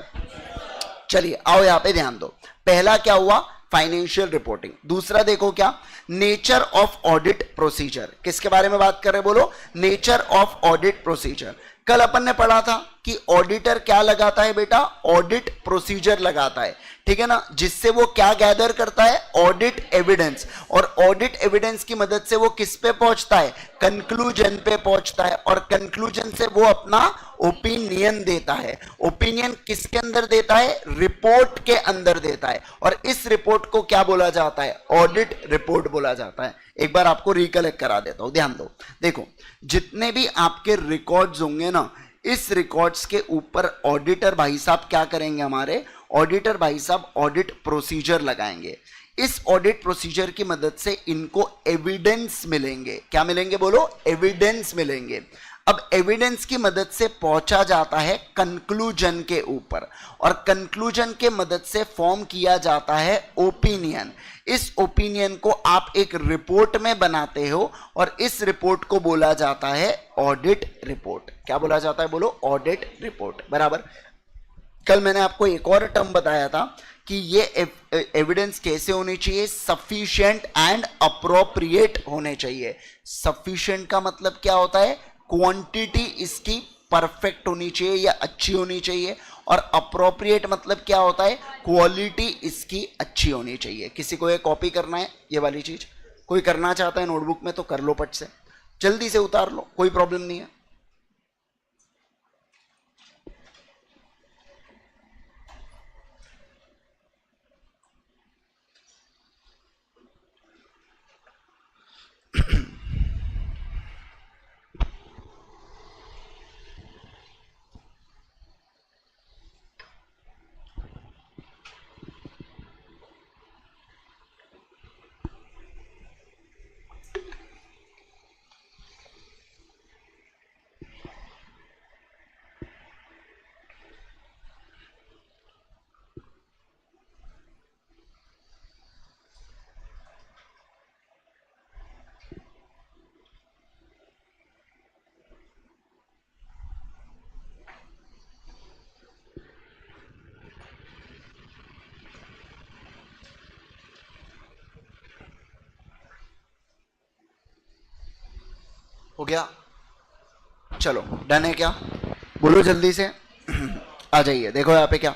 चलिए आओ यहां पे ध्यान दो। पहला क्या हुआ? Financial reporting. दूसरा देखो क्या? Nature of audit procedure. किसके बारे में बात कर रहे? बोलो नेचर ऑफ ऑडिट प्रोसीजर। कल अपन ने पढ़ा था कि ऑडिटर क्या लगाता है बेटा? ऑडिट प्रोसीजर लगाता है, ठीक है ना? जिससे वो क्या गैदर करता है? Audit evidence. और ऑडिट एविडेंस की मदद से वो किस पे पहुंचता है? कंक्लूजन पे पहुंचता है, और कंक्लूजन से वो अपना ओपिनियन देता है। ओपिनियन किसके अंदर देता है? रिपोर्ट के अंदर देता है। और इस रिपोर्ट को क्या बोला जाता है? ऑडिट रिपोर्ट बोला जाता है। एक बार आपको रिकलेक्ट करा देता हूं, ध्यान दो। देखो जितने भी आपके रिकॉर्ड्स होंगे ना, इस रिकॉर्ड्स के ऊपर ऑडिटर भाई साहब क्या करेंगे? हमारे ऑडिटर भाई साहब ऑडिट प्रोसीजर लगाएंगे। इस ऑडिट प्रोसीजर की मदद से इनको एविडेंस मिलेंगे। क्या मिलेंगे? बोलो एविडेंस मिलेंगे। अब एविडेंस की मदद से पहुंचा जाता है कंक्लूजन के ऊपर, और कंक्लूजन के मदद से फॉर्म किया जाता है ओपिनियन। इस ओपिनियन को आप एक रिपोर्ट में बनाते हो, और इस रिपोर्ट को बोला जाता है ऑडिट रिपोर्ट। क्या बोला जाता है? बोलो ऑडिट रिपोर्ट। बराबर। कल मैंने आपको एक और टर्म बताया था कि ये एविडेंस कैसे होनी चाहिए, सफिशिएंट एंड अप्रोप्रिएट होने चाहिए। सफिशिएंट का मतलब क्या होता है, क्वांटिटी इसकी परफेक्ट होनी चाहिए या अच्छी होनी चाहिए, और अप्रोप्रिएट मतलब क्या होता है, क्वालिटी इसकी अच्छी होनी चाहिए। किसी को ये कॉपी करना है, ये वाली चीज कोई करना चाहता है नोटबुक में तो कर लो, पट से जल्दी से उतार लो, कोई प्रॉब्लम नहीं है। हो गया, चलो डन है क्या, बोलो जल्दी से। आ जाइए, देखो यहाँ पे क्या,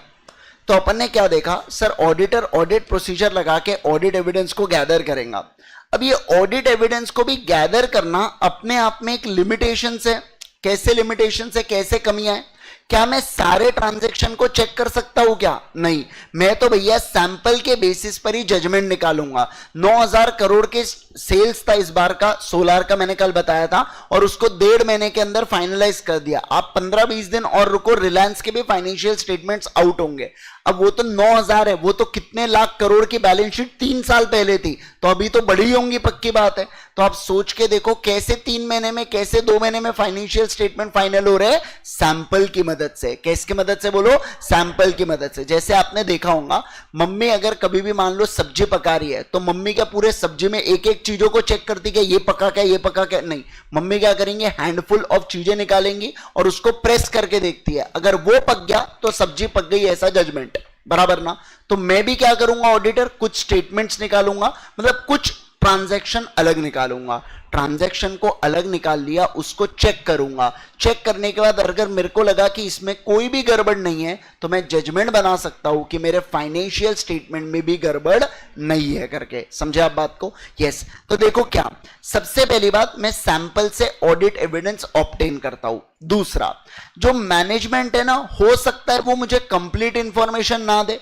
तो अपन ने क्या देखा सर, ऑडिटर ऑडिट प्रोसीजर लगा के ऑडिट एविडेंस को गैदर करेगा। अब ये ऑडिट एविडेंस को भी गैदर करना अपने आप में एक लिमिटेशन है। कैसे लिमिटेशन है, कैसे कमियां है? क्या मैं सारे ट्रांजैक्शन को चेक कर सकता हूं क्या? नहीं, मैं तो भैया सैंपल के बेसिस पर ही जजमेंट निकालूंगा। 9,000 करोड़ के सेल्स था इस बार का, सोलार का मैंने कल बताया था, और उसको 1.5 महीने के अंदर फाइनलाइज कर दिया। आप 15-20 दिन और रुको, रिलायंस के भी फाइनेंशियल स्टेटमेंट्स आउट होंगे। अब वो तो 9,000 है, वो तो कितने लाख करोड़ की बैलेंस शीट 3 साल पहले थी, तो अभी तो बड़ी होंगी, पक्की बात है। तो आप सोच के देखो कैसे 3 महीने में, कैसे 2 महीने में फाइनेंशियल स्टेटमेंट फाइनल हो रहे हैं, सैंपल की मदद से। किसकी मदद से बोलो? सैंपल की मदद से। जैसे आपने देखा होगा, मम्मी अगर कभी भी मान लो सब्जी पका रही है, तो मम्मी क्या पूरे सब्जी में एक एक चीजों को चेक करती है, ये पका क्या, ये पका क्या? नहीं, मम्मी क्या करेंगे, हैंडफुल ऑफ चीजें निकालेंगी और उसको प्रेस करके देखती है, अगर वो पक गया तो सब्जी पक गई, ऐसा जजमेंट, बराबर ना? तो मैं भी क्या करूंगा ऑडिटर, कुछ स्टेटमेंट्स निकालूंगा, मतलब कुछ ट्रांजैक्शन अलग निकालूंगा। ट्रांजैक्शन को अलग निकाल लिया, उसको चेक करूंगा। चेक करने के बाद अगर मेरे को लगा कि इसमें कोई भी गड़बड़ नहीं है, तो मैं जजमेंट बना सकता हूं कि मेरे फाइनेंशियल स्टेटमेंट में भी गड़बड़ नहीं है करके। समझे आप बात को? यस। तो देखो क्या, सबसे पहली बात, मैं सैंपल से ऑडिट एविडेंस ऑब्टेन करता हूं। दूसरा, जो मैनेजमेंट है ना, हो सकता है वो मुझे कंप्लीट इंफॉर्मेशन ना दे।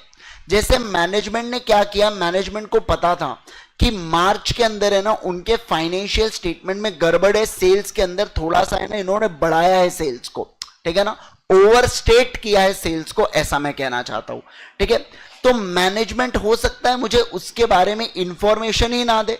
जैसे मैनेजमेंट ने क्या किया, मैनेजमेंट को पता था कि मार्च के अंदर है ना उनके फाइनेंशियल स्टेटमेंट में गड़बड़ है, सेल्स के अंदर थोड़ा सा है ना इन्होंने बढ़ाया है सेल्स को, ठीक है ना, ओवरस्टेट किया है सेल्स को, ऐसा मैं कहना चाहता हूं, ठीक है। तो मैनेजमेंट हो सकता है मुझे उसके बारे में इंफॉर्मेशन ही ना दे।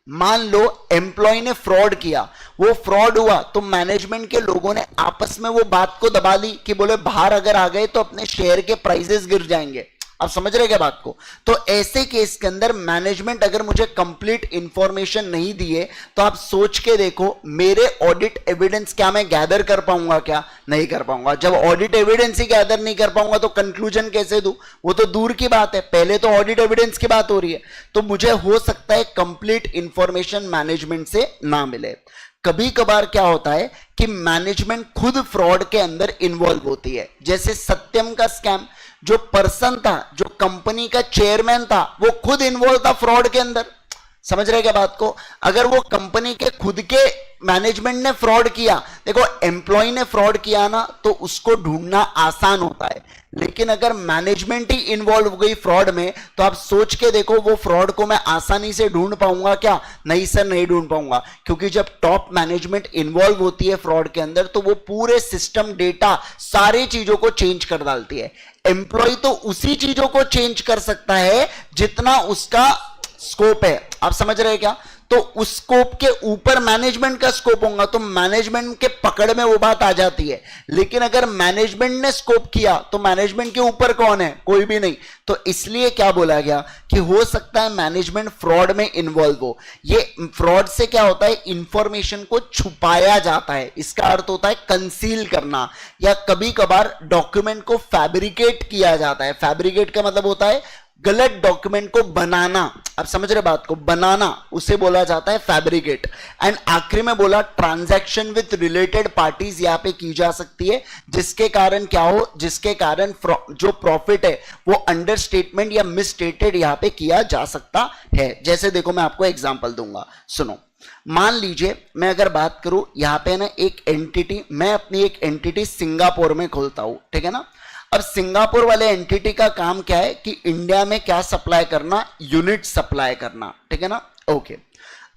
मान लो एम्प्लॉय ने फ्रॉड किया, वो फ्रॉड हुआ, तो मैनेजमेंट के लोगों ने आपस में वो बात को दबा ली कि बोले बाहर अगर आ गए तो अपने शेयर के प्राइसेस गिर जाएंगे। आप समझ रहे क्या बात को? तो ऐसे केस के अंदर मैनेजमेंट अगर मुझे कंप्लीट इंफॉर्मेशन नहीं दिए, तो आप सोच के देखो मेरे ऑडिट एविडेंस क्या मैं गैदर कर पाऊंगा? क्या नहीं कर पाऊंगा। जब ऑडिट एविडेंस ही गैदर नहीं कर पाऊंगा तो कंक्लूजन कैसे दूं? वो तो दूर की बात है, पहले तो ऑडिट एविडेंस की बात हो रही है। तो मुझे हो सकता है कंप्लीट इंफॉर्मेशन मैनेजमेंट से ना मिले। कभी कभार क्या होता है कि मैनेजमेंट खुद फ्रॉड के अंदर इन्वॉल्व होती है। जैसे सत्यम का स्कैम, जो पर्सन था, जो कंपनी का चेयरमैन था, वो खुद इन्वॉल्व था फ्रॉड के अंदर। समझ रहे क्या बात को? अगर वो कंपनी के खुद के मैनेजमेंट ने फ्रॉड किया, देखो एम्प्लॉय ने फ्रॉड किया ना, तो उसको ढूंढना आसान होता है, लेकिन अगर मैनेजमेंट ही इन्वॉल्व हो गई फ्रॉड में, तो आप सोच के देखो वो फ्रॉड को मैं आसानी से ढूंढ पाऊंगा क्या? नहीं सर, नहीं ढूंढ पाऊंगा, क्योंकि जब टॉप मैनेजमेंट इन्वॉल्व होती है फ्रॉड के अंदर, तो वो पूरे सिस्टम, डेटा, सारी चीजों को चेंज कर डालती है। एम्प्लॉय तो उसी चीजों को चेंज कर सकता है जितना उसका स्कोप है। आप समझ रहे हैं क्या? तो तो उस स्कोप के ऊपर मैनेजमेंट का स्कोप होगा, तो मैनेजमेंट के पकड़ में वो बात आ जाती है। लेकिन अगर मैनेजमेंट ने स्कोप किया तो मैनेजमेंट के ऊपर कौन है? कोई भी नहीं। तो इसलिए क्या बोला गया कि हो सकता है मैनेजमेंट फ्रॉड में इन्वॉल्व हो। ये फ्रॉड से क्या होता है? इंफॉर्मेशन को छुपाया जाता है, इसका अर्थ होता है कंसील करना, या कभी कभार डॉक्यूमेंट को फैब्रिकेट किया जाता है। फैब्रिकेट का मतलब होता है गलत डॉक्यूमेंट को बनाना। आप समझ रहे बात को? बनाना, उसे बोला जाता है फैब्रिकेट। एंड आखिरी में बोला ट्रांजैक्शन विथ रिलेटेड पार्टीज यहां पे की जा सकती है, जिसके कारण क्या हो? जिसके कारण जो प्रॉफिट है वो अंडर स्टेटमेंट या मिस स्टेटेड यहां पे किया जा सकता है। जैसे देखो, मैं आपको एग्जांपल दूंगा, सुनो। मान लीजिए मैं अगर बात करूं यहां पे ना एक एंटिटी, मैं अपनी एक एंटिटी सिंगापुर में खोलता हूं, ठीक है ना। अब सिंगापुर वाले एंटिटी का काम क्या है कि इंडिया में क्या सप्लाई करना? यूनिट सप्लाई करना, ठीक है ना। ओके,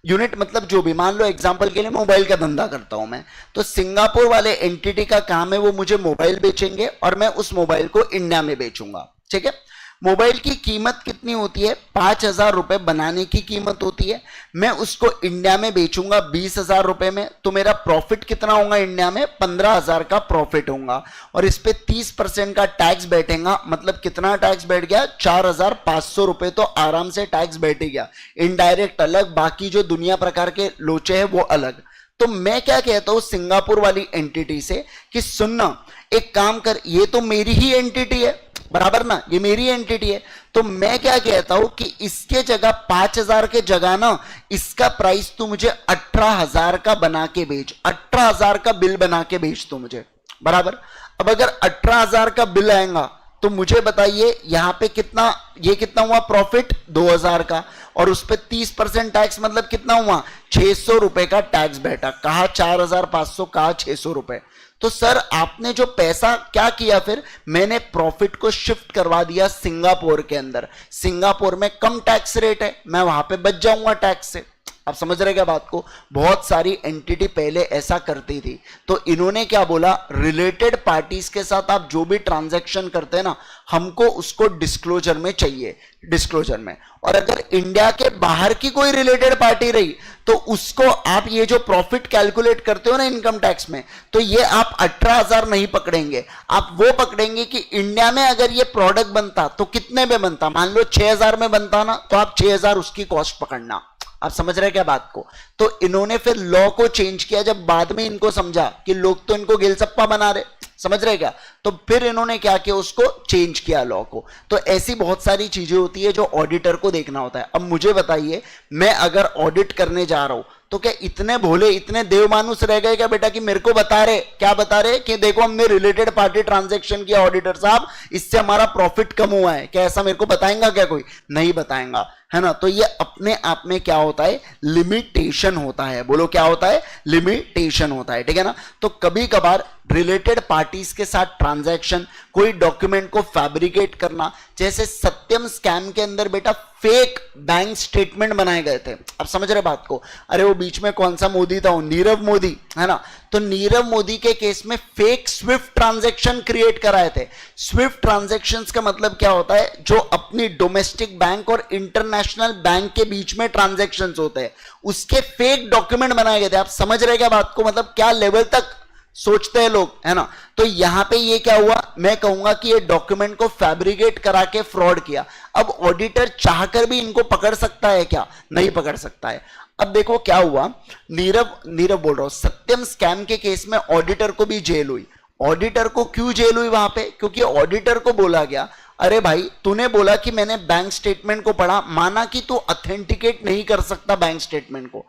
यूनिट मतलब जो भी, मान लो एग्जांपल के लिए मोबाइल का धंधा करता हूं मैं, तो सिंगापुर वाले एंटिटी का काम है वो मुझे मोबाइल बेचेंगे और मैं उस मोबाइल को इंडिया में बेचूंगा, ठीक है। मोबाइल की कीमत कितनी होती है? 5,000 रुपए बनाने की कीमत होती है। मैं उसको इंडिया में बेचूंगा 20,000 रुपए में, तो मेरा प्रॉफिट कितना होगा इंडिया में? 15,000 का प्रॉफिट होगा। और इस पे 30% का टैक्स बैठेगा, मतलब कितना टैक्स बैठ गया? 4,500 रुपए तो आराम से टैक्स बैठ गया। इनडायरेक्ट अलग, बाकी जो दुनिया प्रकार के लोचे हैं वो अलग। तो मैं क्या कहता हूं सिंगापुर वाली एंटिटी से कि सुनना, एक काम कर, ये तो मेरी ही एंटिटी है, बराबर ना, ये मेरी एंटिटी है। तो मैं क्या कहता हूं कि इसके जगह 5,000 के जगह ना इसका प्राइस तू मुझे 18,000 का बना के बेच, 18,000 का बिल बना के बेच तू मुझे, बराबर। अब अगर 18,000 का बिल आएगा तो मुझे बताइए यहां पे कितना, ये कितना हुआ प्रॉफिट? 2,000 का, और उस पर 30% टैक्स, मतलब कितना हुआ? 600 रुपए का टैक्स बैठा। कहा 4,500, कहा 600 रुपए। तो सर आपने जो पैसा क्या किया फिर? मैंने प्रॉफिट को शिफ्ट करवा दिया सिंगापुर के अंदर। सिंगापुर में कम टैक्स रेट है, मैं वहां पे बच जाऊंगा टैक्स से। आप समझ रहे क्या बात को? बहुत सारी एंटिटी पहले ऐसा करती थी, तो इन्होंने क्या बोला, रिलेटेड पार्टीज के साथ आप जो भी ट्रांजैक्शन करते हैं ना, हमको उसको डिस्क्लोजर में चाहिए, डिस्क्लोजर में। और अगर इंडिया के बाहर की कोई रिलेटेड पार्टी रही तो उसको आप ये जो प्रॉफिट कैलकुलेट करते हो ना इनकम टैक्स में, तो ये आप 18,000 नहीं पकड़ेंगे, आप वो पकड़ेंगे कि इंडिया में अगर ये प्रोडक्ट बनता तो कितने में बनता। मान लो 6,000 में बनता ना, तो आप 6,000 उसकी कॉस्ट पकड़ना। आप समझ रहे क्या बात को? तो इन्होंने फिर लॉ को चेंज किया, जब बाद में इनको समझा कि लोग तो इनको गिलसप्पा बना रहे, समझ रहे क्या, तो फिर इन्होंने क्या किया, उसको चेंज किया लॉ को। तो ऐसी बहुत सारी चीजें होती है जो ऑडिटर को देखना होता है। अब मुझे बताइए, मैं अगर ऑडिट करने जा रहा हूं तो क्या इतने भोले, इतने देवमानुस रह गए क्या बेटा कि मेरे को बता रहे, क्या बता रहे कि देखो हमने रिलेटेड पार्टी ट्रांजैक्शन किया ऑडिटर साहब, इससे हमारा प्रॉफिट कम हुआ है? क्या ऐसा मेरे को बताएंगा क्या? कोई नहीं बताएंगा, है ना। तो ये अपने आप में क्या होता है, लिमिटेशन होता है। बोलो क्या होता है? लिमिटेशन होता है, ठीक है ना। तो कभी कभार रिलेटेड पार्टीज के साथ ट्रांजैक्शन, कोई डॉक्यूमेंट को फैब्रिकेट करना, जैसे सत्यम स्कैम के अंदर बेटा फेक बैंक स्टेटमेंट बनाए गए थे। आप समझ रहे बात को? अरे वो बीच में कौन सा मोदी था, नीरव मोदी, है ना। तो नीरव मोदी के केस में फेक स्विफ्ट ट्रांजैक्शन क्रिएट कराए थे। स्विफ्ट ट्रांजैक्शंस का मतलब क्या होता है? जो अपनी डोमेस्टिक बैंक और इंटरनेशनल बैंक के बीच में ट्रांजैक्शंस होते हैं, उसके फेक डॉक्यूमेंट बनाए गए थे। आप समझ रहे क्या बात को? मतलब क्या लेवल तक सोचते हैं लोग, है ना। तो यहां पे ये क्या हुआ, मैं कहूंगा कि ये डॉक्यूमेंट को फैब्रिकेट करा के फ्रॉड किया। अब ऑडिटर चाहकर भी इनको पकड़ सकता है क्या? नहीं पकड़ सकता है। अब देखो क्या हुआ, नीरव बोल रहा हूं, सत्यम स्कैम के केस में ऑडिटर को भी जेल हुई। ऑडिटर को क्यों जेल हुई वहां पे? क्योंकि ऑडिटर को बोला गया, अरे भाई तूने बोला कि मैंने बैंक स्टेटमेंट को पढ़ा, माना कि तू ऑथेंटिकेट नहीं कर सकता बैंक स्टेटमेंट को,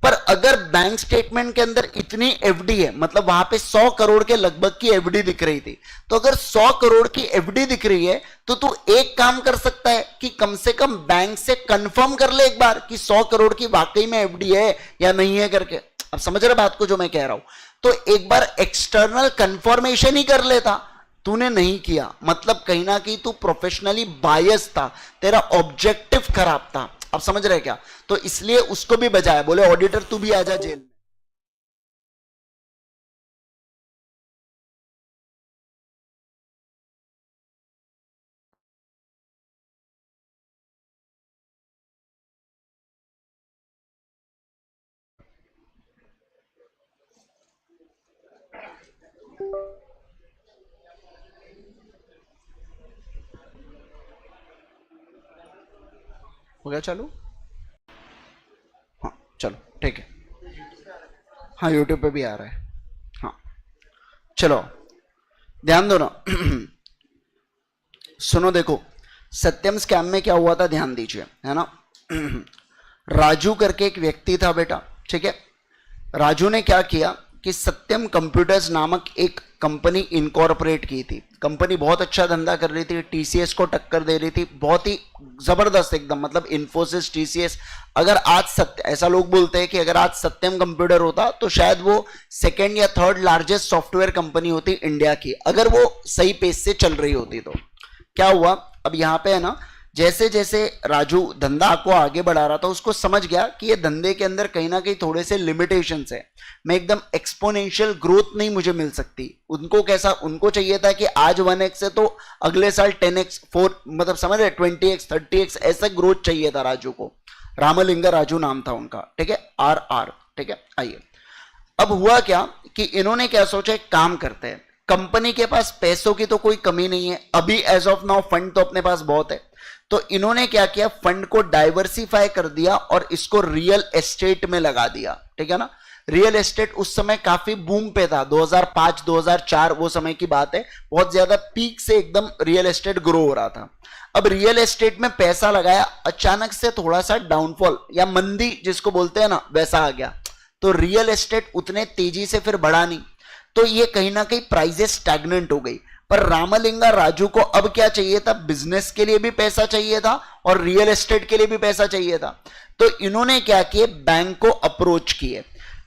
पर अगर बैंक स्टेटमेंट के अंदर इतनी एफडी है, मतलब वहां पे 100 करोड़ के लगभग की एफडी दिख रही थी, तो अगर 100 करोड़ की एफडी दिख रही है तो तू एक काम कर सकता है कि कम से कम बैंक से कंफर्म कर ले एक बार कि 100 करोड़ की वाकई में एफडी है या नहीं है करके। अब समझ रहे बात को जो मैं कह रहा हूं? तो एक बार एक्सटर्नल कंफर्मेशन ही कर लेता, तूने नहीं किया, मतलब कहीं ना कहीं तू प्रोफेशनली बायस था, तेरा ऑब्जेक्टिव खराब था। आप समझ रहे क्या? तो इसलिए उसको भी बजाया, बोले ऑडिटर तू भी आजा जेल में। हो गया चालू? हाँ चलो ठीक है। हाँ यूट्यूब पे भी आ रहा है। हाँ चलो ध्यान दो ना। सुनो देखो, सत्यम स्कैम में क्या हुआ था ध्यान दीजिए, है ना। राजू करके एक व्यक्ति था बेटा, ठीक है। राजू ने क्या किया कि सत्यम कंप्यूटर्स नामक एक कंपनी इनकॉर्पोरेट की थी। कंपनी बहुत अच्छा धंधा कर रही थी, टीसीएस को टक्कर दे रही थी, बहुत ही जबरदस्त एकदम, मतलब इन्फोसिस, टीसीएस। अगर आज सत्य, ऐसा लोग बोलते हैं कि अगर आज सत्यम कंप्यूटर होता तो शायद वो सेकेंड या थर्ड लार्जेस्ट सॉफ्टवेयर कंपनी होती इंडिया की, अगर वो सही पेस से चल रही होती तो। क्या हुआ, अब यहां पे है ना, जैसे जैसे राजू धंधा को आगे बढ़ा रहा था, उसको समझ गया कि ये धंधे के अंदर कहीं ना कहीं थोड़े से लिमिटेशंस है। मैं एकदम एक्सपोनेंशियल ग्रोथ नहीं मुझे मिल सकती। उनको कैसा, उनको चाहिए था कि आज 1x है तो अगले साल 10x, 4, मतलब समझ रहे, 20x 30x ऐसा ग्रोथ चाहिए था राजू को। रामलिंगा राजू नाम था उनका, ठीक है, RR, ठीक है। आइए, अब हुआ क्या कि इन्होंने क्या सोचा, एक काम करते हैं, कंपनी के पास पैसों की तो कोई कमी नहीं है अभी, एज ऑफ नाउ फंड तो अपने पास बहुत है। तो इन्होंने क्या किया, फंड को डाइवर्सिफाई कर दिया और इसको रियल एस्टेट में लगा दिया, ठीक है ना। रियल एस्टेट उस समय काफी बूम पे था, 2005 2004 वो समय की बात है, बहुत ज्यादा पीक से एकदम रियल एस्टेट ग्रो हो रहा था। अब रियल एस्टेट में पैसा लगाया, अचानक से थोड़ा सा डाउनफॉल या मंदी जिसको बोलते हैं ना, वैसा आ गया। तो रियल एस्टेट उतने तेजी से फिर बढ़ा नहीं, तो ये कहीं ना कहीं प्राइजेस स्टैग्नेंट हो गई। पर रामलिंगा राजू को अब क्या चाहिए था, बिजनेस के लिए भी पैसा चाहिए था और रियल एस्टेट के लिए भी पैसा चाहिए था। तो इन्होंने क्या किए, बैंक को अप्रोच किए,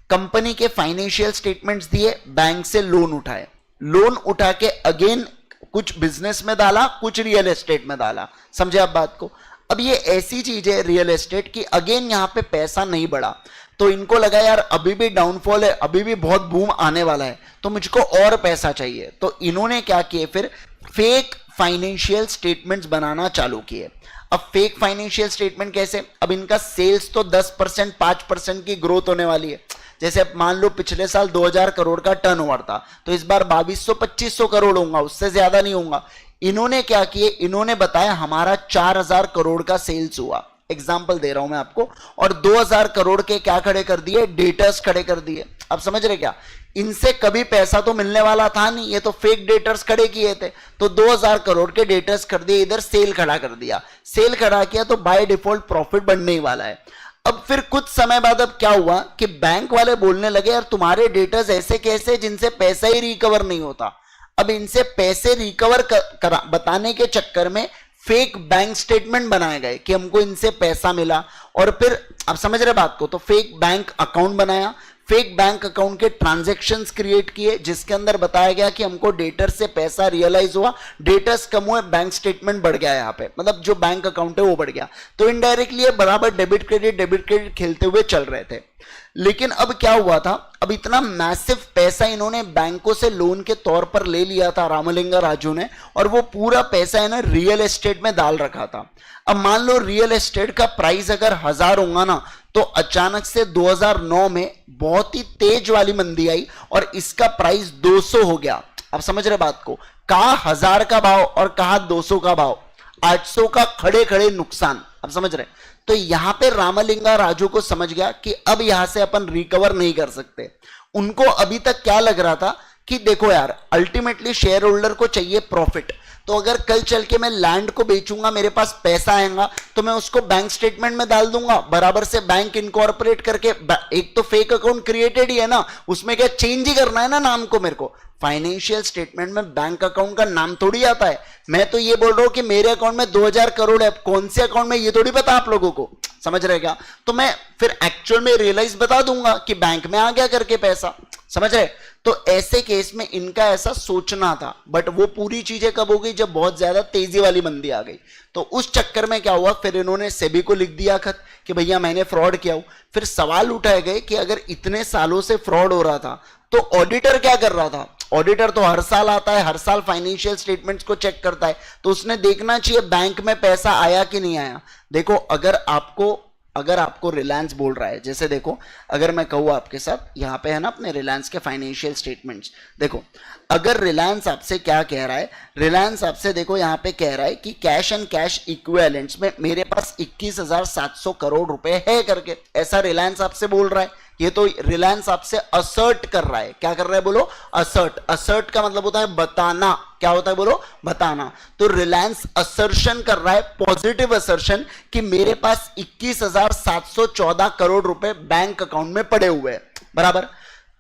कंपनी के फाइनेंशियल स्टेटमेंट्स दिए, बैंक से लोन उठाए, लोन उठा के अगेन कुछ बिजनेस में डाला, कुछ रियल एस्टेट में डाला। समझे आप बात को। अब ये ऐसी चीज है रियल एस्टेट की, अगेन यहां पे पैसा नहीं बढ़ा, तो इनको लगा यार अभी भी डाउनफॉल है, अभी भी बहुत बूम आने वाला है, तो मुझको और पैसा चाहिए। तो इन्होंने क्या किए, फिर फेक फाइनेंशियल स्टेटमेंट्स बनाना चालू किए। अब फेक फाइनेंशियल स्टेटमेंट कैसे, अब इनका सेल्स तो 10% 5% की ग्रोथ होने वाली है। जैसे अब मान लो पिछले साल 2000 करोड़ का टर्नओवर था, तो इस बार 2200-2500 करोड़ होगा, उससे ज्यादा नहीं होगा। इन्होंने क्या किए, इन्होंने बताया हमारा 4000 करोड़ का सेल्स हुआ, एग्जाम्पल दे रहा हूं मैं आपको, और 2000 करोड़ के क्या खड़े कर दिए, डेटर्स खड़े कर दिए। अब समझ रहे क्या, इनसे कभी पैसा तो मिलने वाला था नहीं, ये तो फेक डेटर्स खड़े किए थे। तो 2000 करोड़ के डेटर्स कर दिए, इधर सेल खड़ा कर दिया, सेल खड़ा किया तो बाय डिफॉल्ट प्रॉफिट बढ़ने ही वाला है। अब फिर कुछ समय बाद अब क्या हुआ कि बैंक वाले बोलने लगे यार तुम्हारे डेटर्स ऐसे कैसे जिनसे पैसा ही रिकवर नहीं होता। अब इनसे पैसे रिकवर बताने के चक्कर में फेक बैंक स्टेटमेंट बनाए गए कि हमको इनसे पैसा मिला, और फिर आप समझ रहे बात को, तो फेक बैंक अकाउंट बनाया, फेक बैंक अकाउंट के ट्रांजैक्शंस क्रिएट किए जिसके अंदर बताया गया कि हमको डेटर से पैसा रियलाइज हुआ, डेटर्स कम हुए, बैंक स्टेटमेंट बढ़ गया, यहाँ पे मतलब जो बैंक अकाउंट है वो बढ़ गया। तो इनडायरेक्टली बराबर डेबिट क्रेडिट खेलते हुए चल रहे थे। लेकिन अब क्या हुआ था, अब इतना मैसिव पैसा इन्होंने बैंकों से लोन के तौर पर ले लिया था रामलिंगा राजू ने, और वो पूरा पैसा है ना रियल एस्टेट में डाल रखा था। अब मान लो रियल एस्टेट का प्राइस अगर 1000 होगा ना, तो अचानक से 2009 में बहुत ही तेज वाली मंदी आई और इसका प्राइस 200 हो गया। अब समझ रहे बात को, कहा 1000 का भाव और कहा 200 का भाव, 800 का खड़े खड़े नुकसान। अब समझ रहे, तो यहां पे रामलिंगा राजू को समझ गया कि अब यहां से अपन रिकवर नहीं कर सकते। उनको अभी तक क्या लग रहा था कि देखो यार अल्टीमेटली शेयर होल्डर को चाहिए प्रॉफिट, तो अगर कल चल के मैं लैंड को बेचूंगा, मेरे पास पैसा आएगा, तो मैं उसको बैंक स्टेटमेंट में डाल दूंगा, बराबर से बैंक इनकॉर्पोरेट करके, एक तो फेक अकाउंट क्रिएटेड ही है ना, उसमें क्या चेंज ही करना है ना नाम को। मेरे को फाइनेंशियल स्टेटमेंट में बैंक अकाउंट का नाम थोड़ी आता है, मैं तो ये बोल रहा हूं कि मेरे अकाउंट में 2000 करोड़ है, कौन से अकाउंट में ये थोड़ी पता आप लोगों को, समझ रहे क्या। तो मैं फिर एक्चुअल में रियलाइज बता दूंगा कि बैंक में आ गया करके पैसा, समझ रहे। तो ऐसे केस में इनका ऐसा सोचना था, बट वो पूरी चीजें कब हो गई, जब बहुत ज्यादा तेजी वाली मंदी आ गई। तो उस चक्कर में क्या हुआ, फिर इन्होंने सेबी को लिख दिया खत कि भैया मैंने फ्रॉड किया हूं। फिर सवाल उठाए गए कि अगर इतने सालों से फ्रॉड हो रहा था तो ऑडिटर क्या कर रहा था। ऑडिटर तो हर साल आता है, हर साल फाइनेंशियल स्टेटमेंट्स को चेक करता है, तो उसने देखना चाहिए बैंक में पैसा आया कि नहीं आया। देखो अगर आपको अगर आपको रिलायंस बोल रहा है, जैसे देखो अगर मैं कहूँ आपके साथ यहाँ पे है ना अपने रिलायंस के फाइनेंशियल स्टेटमेंट्स, देखो अगर रिलायंस आपसे क्या कह रहा है, रिलायंस आपसे देखो यहाँ पे कह रहा है कि कैश एंड कैश इक्विवेलेंट्स में मेरे पास 21,700 करोड़ रुपए है करके, ऐसा रिलायंस आपसे बोल रहा है। ये तो रिलायंस आपसे असर्ट कर रहा है, क्या कर रहा है बोलो, असर्ट। असर्ट का मतलब होता है बताना, क्या होता है बोलो, बताना। तो रिलायंस असर्शन कर रहा है, पॉजिटिव असर्शन, कि मेरे पास 21,714 करोड़ रुपए बैंक अकाउंट में पड़े हुए हैं, बराबर।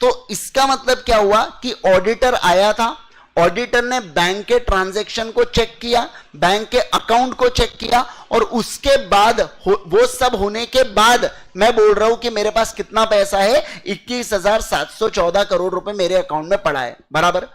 तो इसका मतलब क्या हुआ कि ऑडिटर आया था, ऑडिटर ने बैंक के ट्रांजैक्शन को चेक किया, बैंक के अकाउंट को चेक किया, और उसके बाद वो सब होने के बाद मैं बोल रहा हूं कि मेरे पास कितना पैसा है, 21,714 करोड़ रुपए मेरे अकाउंट में पड़ा है, बराबर।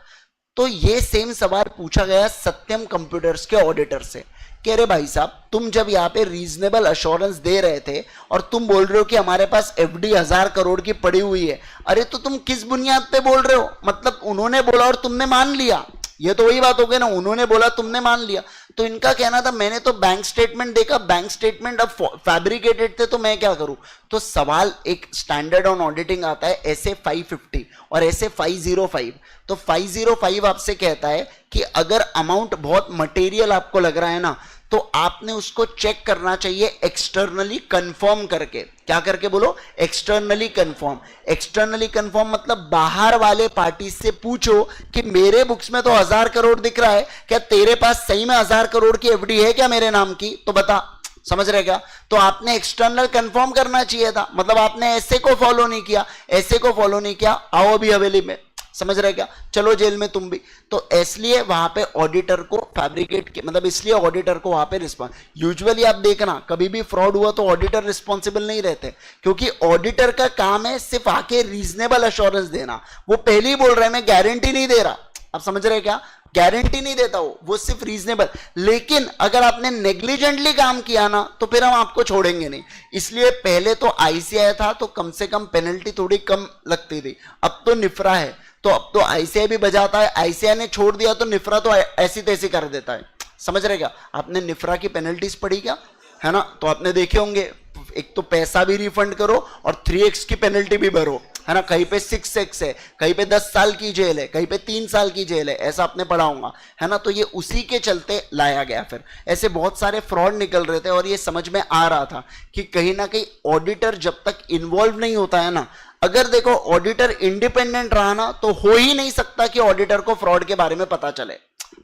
तो ये सेम सवाल पूछा गया सत्यम कंप्यूटर्स के ऑडिटर से, कह रहे भाई साहब तुम जब यहाँ पे रीजनेबल अश्योरेंस दे रहे थे और तुम बोल रहे हो कि हमारे पास एफडी 1000 करोड़ की पड़ी हुई है, अरे तो तुम किस बुनियाद पे बोल रहे हो, मतलब उन्होंने बोला और तुमने मान लिया, ये तो वही बात हो गई ना, उन्होंने बोला तुमने मान लिया। तो इनका कहना था मैंने तो बैंक स्टेटमेंट देखा, बैंक स्टेटमेंट अब फैब्रिकेटेड थे, तो मैं क्या करूं। तो सवाल एक स्टैंडर्ड ऑन ऑडिटिंग आता है ऐसे 550 और ऐसे 505। तो 505 आपसे कहता है कि अगर अमाउंट बहुत मटेरियल आपको लग रहा है ना, तो आपने उसको चेक करना चाहिए एक्सटर्नली कंफर्म करके, क्या करके बोलो, एक्सटर्नली कंफर्म। एक्सटर्नली कंफर्म मतलब बाहर वाले पार्टी से पूछो कि मेरे बुक्स में तो 1000 करोड़ दिख रहा है, क्या तेरे पास सही में 1000 करोड़ की एफडी है क्या मेरे नाम की, तो बता, समझ रहे क्या। तो आपने एक्सटर्नल कंफर्म करना चाहिए था, मतलब आपने ऐसे को फॉलो नहीं किया, ऐसे को फॉलो नहीं किया, आओ अभी हवेली में, समझ रहे क्या, चलो जेल में तुम भी। तो इसलिए वहां पे ऑडिटर को फैब्रिकेट के मतलब इसलिए ऑडिटर को वहां पे रिस्पॉन्स, यूजुअली आप देखना कभी भी फ्रॉड हुआ तो ऑडिटर रिस्पॉन्सिबल नहीं रहते, क्योंकि ऑडिटर का काम है सिर्फ आके रीजनेबल अश्योरेंस देना। वो पहले ही बोल रहा है मैं गारंटी नहीं दे रहा, आप समझ रहे क्या, गारंटी नहीं देता वो सिर्फ रीजनेबल। लेकिन अगर आपने नेग्लिजेंटली काम किया ना तो फिर हम आपको छोड़ेंगे नहीं। इसलिए पहले तो आईसीआई था तो कम से कम पेनल्टी थोड़ी कम लगती थी, अब तो निफ्रा है, तो अब तो आईसीआई भी बजाता है, आईसीआई ने छोड़ दिया तो निफ्रा तो ऐसी तैसी कर देता है, समझ रहे क्या। आपने निफ्रा की पेनल्टीज पढ़ी क्या, है ना, तो आपने देखे होंगे, एक तो पैसा भी रिफंड करो और 3x की पेनल्टी भी भरो, है ना, कहीं पे 6x है, कहीं पे 10 साल की जेल है, कहीं पे 3 साल की जेल है, ऐसा आपने पढ़ा होगा, है ना। तो ये उसी के चलते लाया गया। फिर ऐसे बहुत सारे फ्रॉड निकल रहे थे और ये समझ में आ रहा था कि कहीं ना कहीं ऑडिटर जब तक इन्वॉल्व नहीं होता है ना, अगर देखो ऑडिटर इंडिपेंडेंट रहा ना तो हो ही नहीं सकता कि ऑडिटर को फ्रॉड के बारे में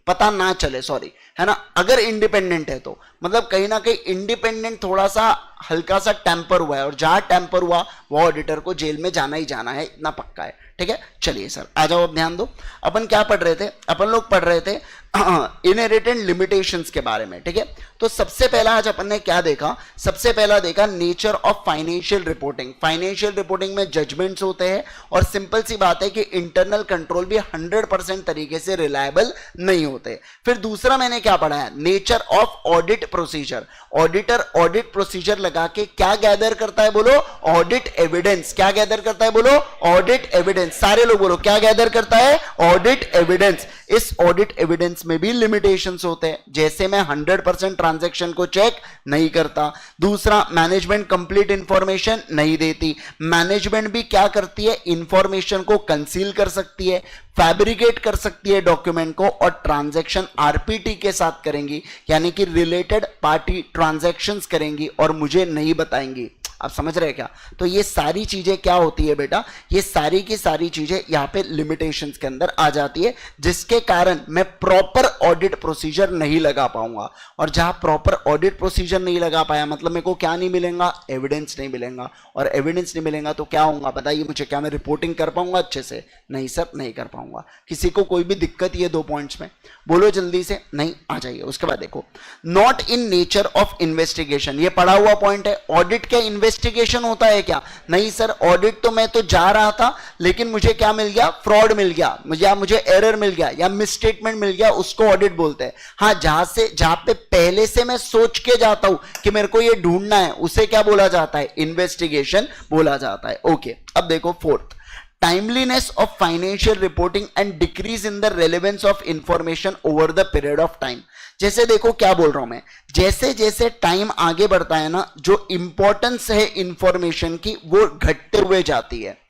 पता ना चले, सॉरी, है ना। अगर इंडिपेंडेंट है तो मतलब कहीं ना कहीं इंडिपेंडेंट थोड़ा सा हल्का सा टेम्पर हुआ है, और जहां टेम्पर हुआ वो ऑडिटर को जेल में जाना ही जाना है, इतना पक्का है, ठीक है। चलिए सर आ जाओ, अब ध्यान दो, अपन क्या पढ़ रहे थे, अपन लोग पढ़ रहे थे इनहेरिटेंट लिमिटेशंस के बारे में, ठीक है। तो सबसे पहला आज अपन ने क्या देखा, सबसे पहला देखा nature of financial reporting. Financial reporting में जजमेंट्स होते हैं और सिंपल सी बात है कि इंटरनल कंट्रोल भी 100% तरीके से रिलायबल नहीं होते। फिर दूसरा मैंने क्या पढ़ा है, nature of audit procedure. Auditor audit procedure लगा के क्या गैदर करता है बोलो, ऑडिट एविडेंस। क्या गैदर करता है बोलो, ऑडिट एविडेंस। सारे लोग बोलो क्या गैदर करता है, ऑडिट एविडेंस। इस ऑडिट एविडेंस में भी लिमिटेशंस होते हैं, जैसे मैं 100% ट्रांजैक्शन को चेक नहीं करता। दूसरा, मैनेजमेंट कंप्लीट इंफॉर्मेशन नहीं देती। मैनेजमेंट भी क्या करती है, इंफॉर्मेशन को कंसील कर सकती है, फैब्रिकेट कर सकती है डॉक्यूमेंट को, और ट्रांजैक्शन आरपीटी के साथ करेंगी, यानी कि रिलेटेड पार्टी ट्रांजैक्शंस करेंगी और मुझे नहीं बताएंगी। आप समझ रहे हैं क्या। तो ये सारी चीजें क्या होती है बेटा, ये सारी की सारी चीजें यहाँ पे लिमिटेशंस के अंदर आ जाती है, जिसके कारण मैं प्रॉपर ऑडिट प्रोसीजर नहीं लगा पाऊंगा। और जहां प्रॉपर ऑडिट प्रोसीजर नहीं लगा पाया मतलब मेरे को क्या नहीं मिलेगा, एविडेंस नहीं मिलेगा। और एविडेंस नहीं मिलेगा तो क्या होगा बताइए मुझे, क्या मैं रिपोर्टिंग कर पाऊंगा अच्छे से, नहीं सर नहीं कर पाऊंगा। किसी को कोई भी दिक्कत ये 2 पॉइंट्स में बोलो जल्दी से, नहीं आ जाइए। उसके बाद देखो, not in nature of investigation, ये पढ़ा हुआ पॉइंट है। ऑडिट क्या इन्वेस्टिगेशन होता है क्या, नहीं सर। ऑडिट तो मैं तो जा रहा था लेकिन मुझे क्या मिल गया, फ्रॉड मिल गया, मुझे एरर मिल गया या मिसस्टेटमेंट मिल गया, उसको ऑडिट बोलते हैं। हाँ, जहां पे पहले से मैं सोच के जाता हूं कि मेरे को ये ढूंढना है, उसे क्या बोला जाता है, इन्वेस्टिगेशन बोला जाता है। ओके, अब देखो fourth, timeliness of financial reporting and decrease in the relevance of information over the period of time। जैसे देखो क्या बोल रहा हूं मैं, जैसे जैसे टाइम आगे बढ़ता है ना, जो इंपॉर्टेंस है इंफॉर्मेशन की वो घटते हुए जाती है।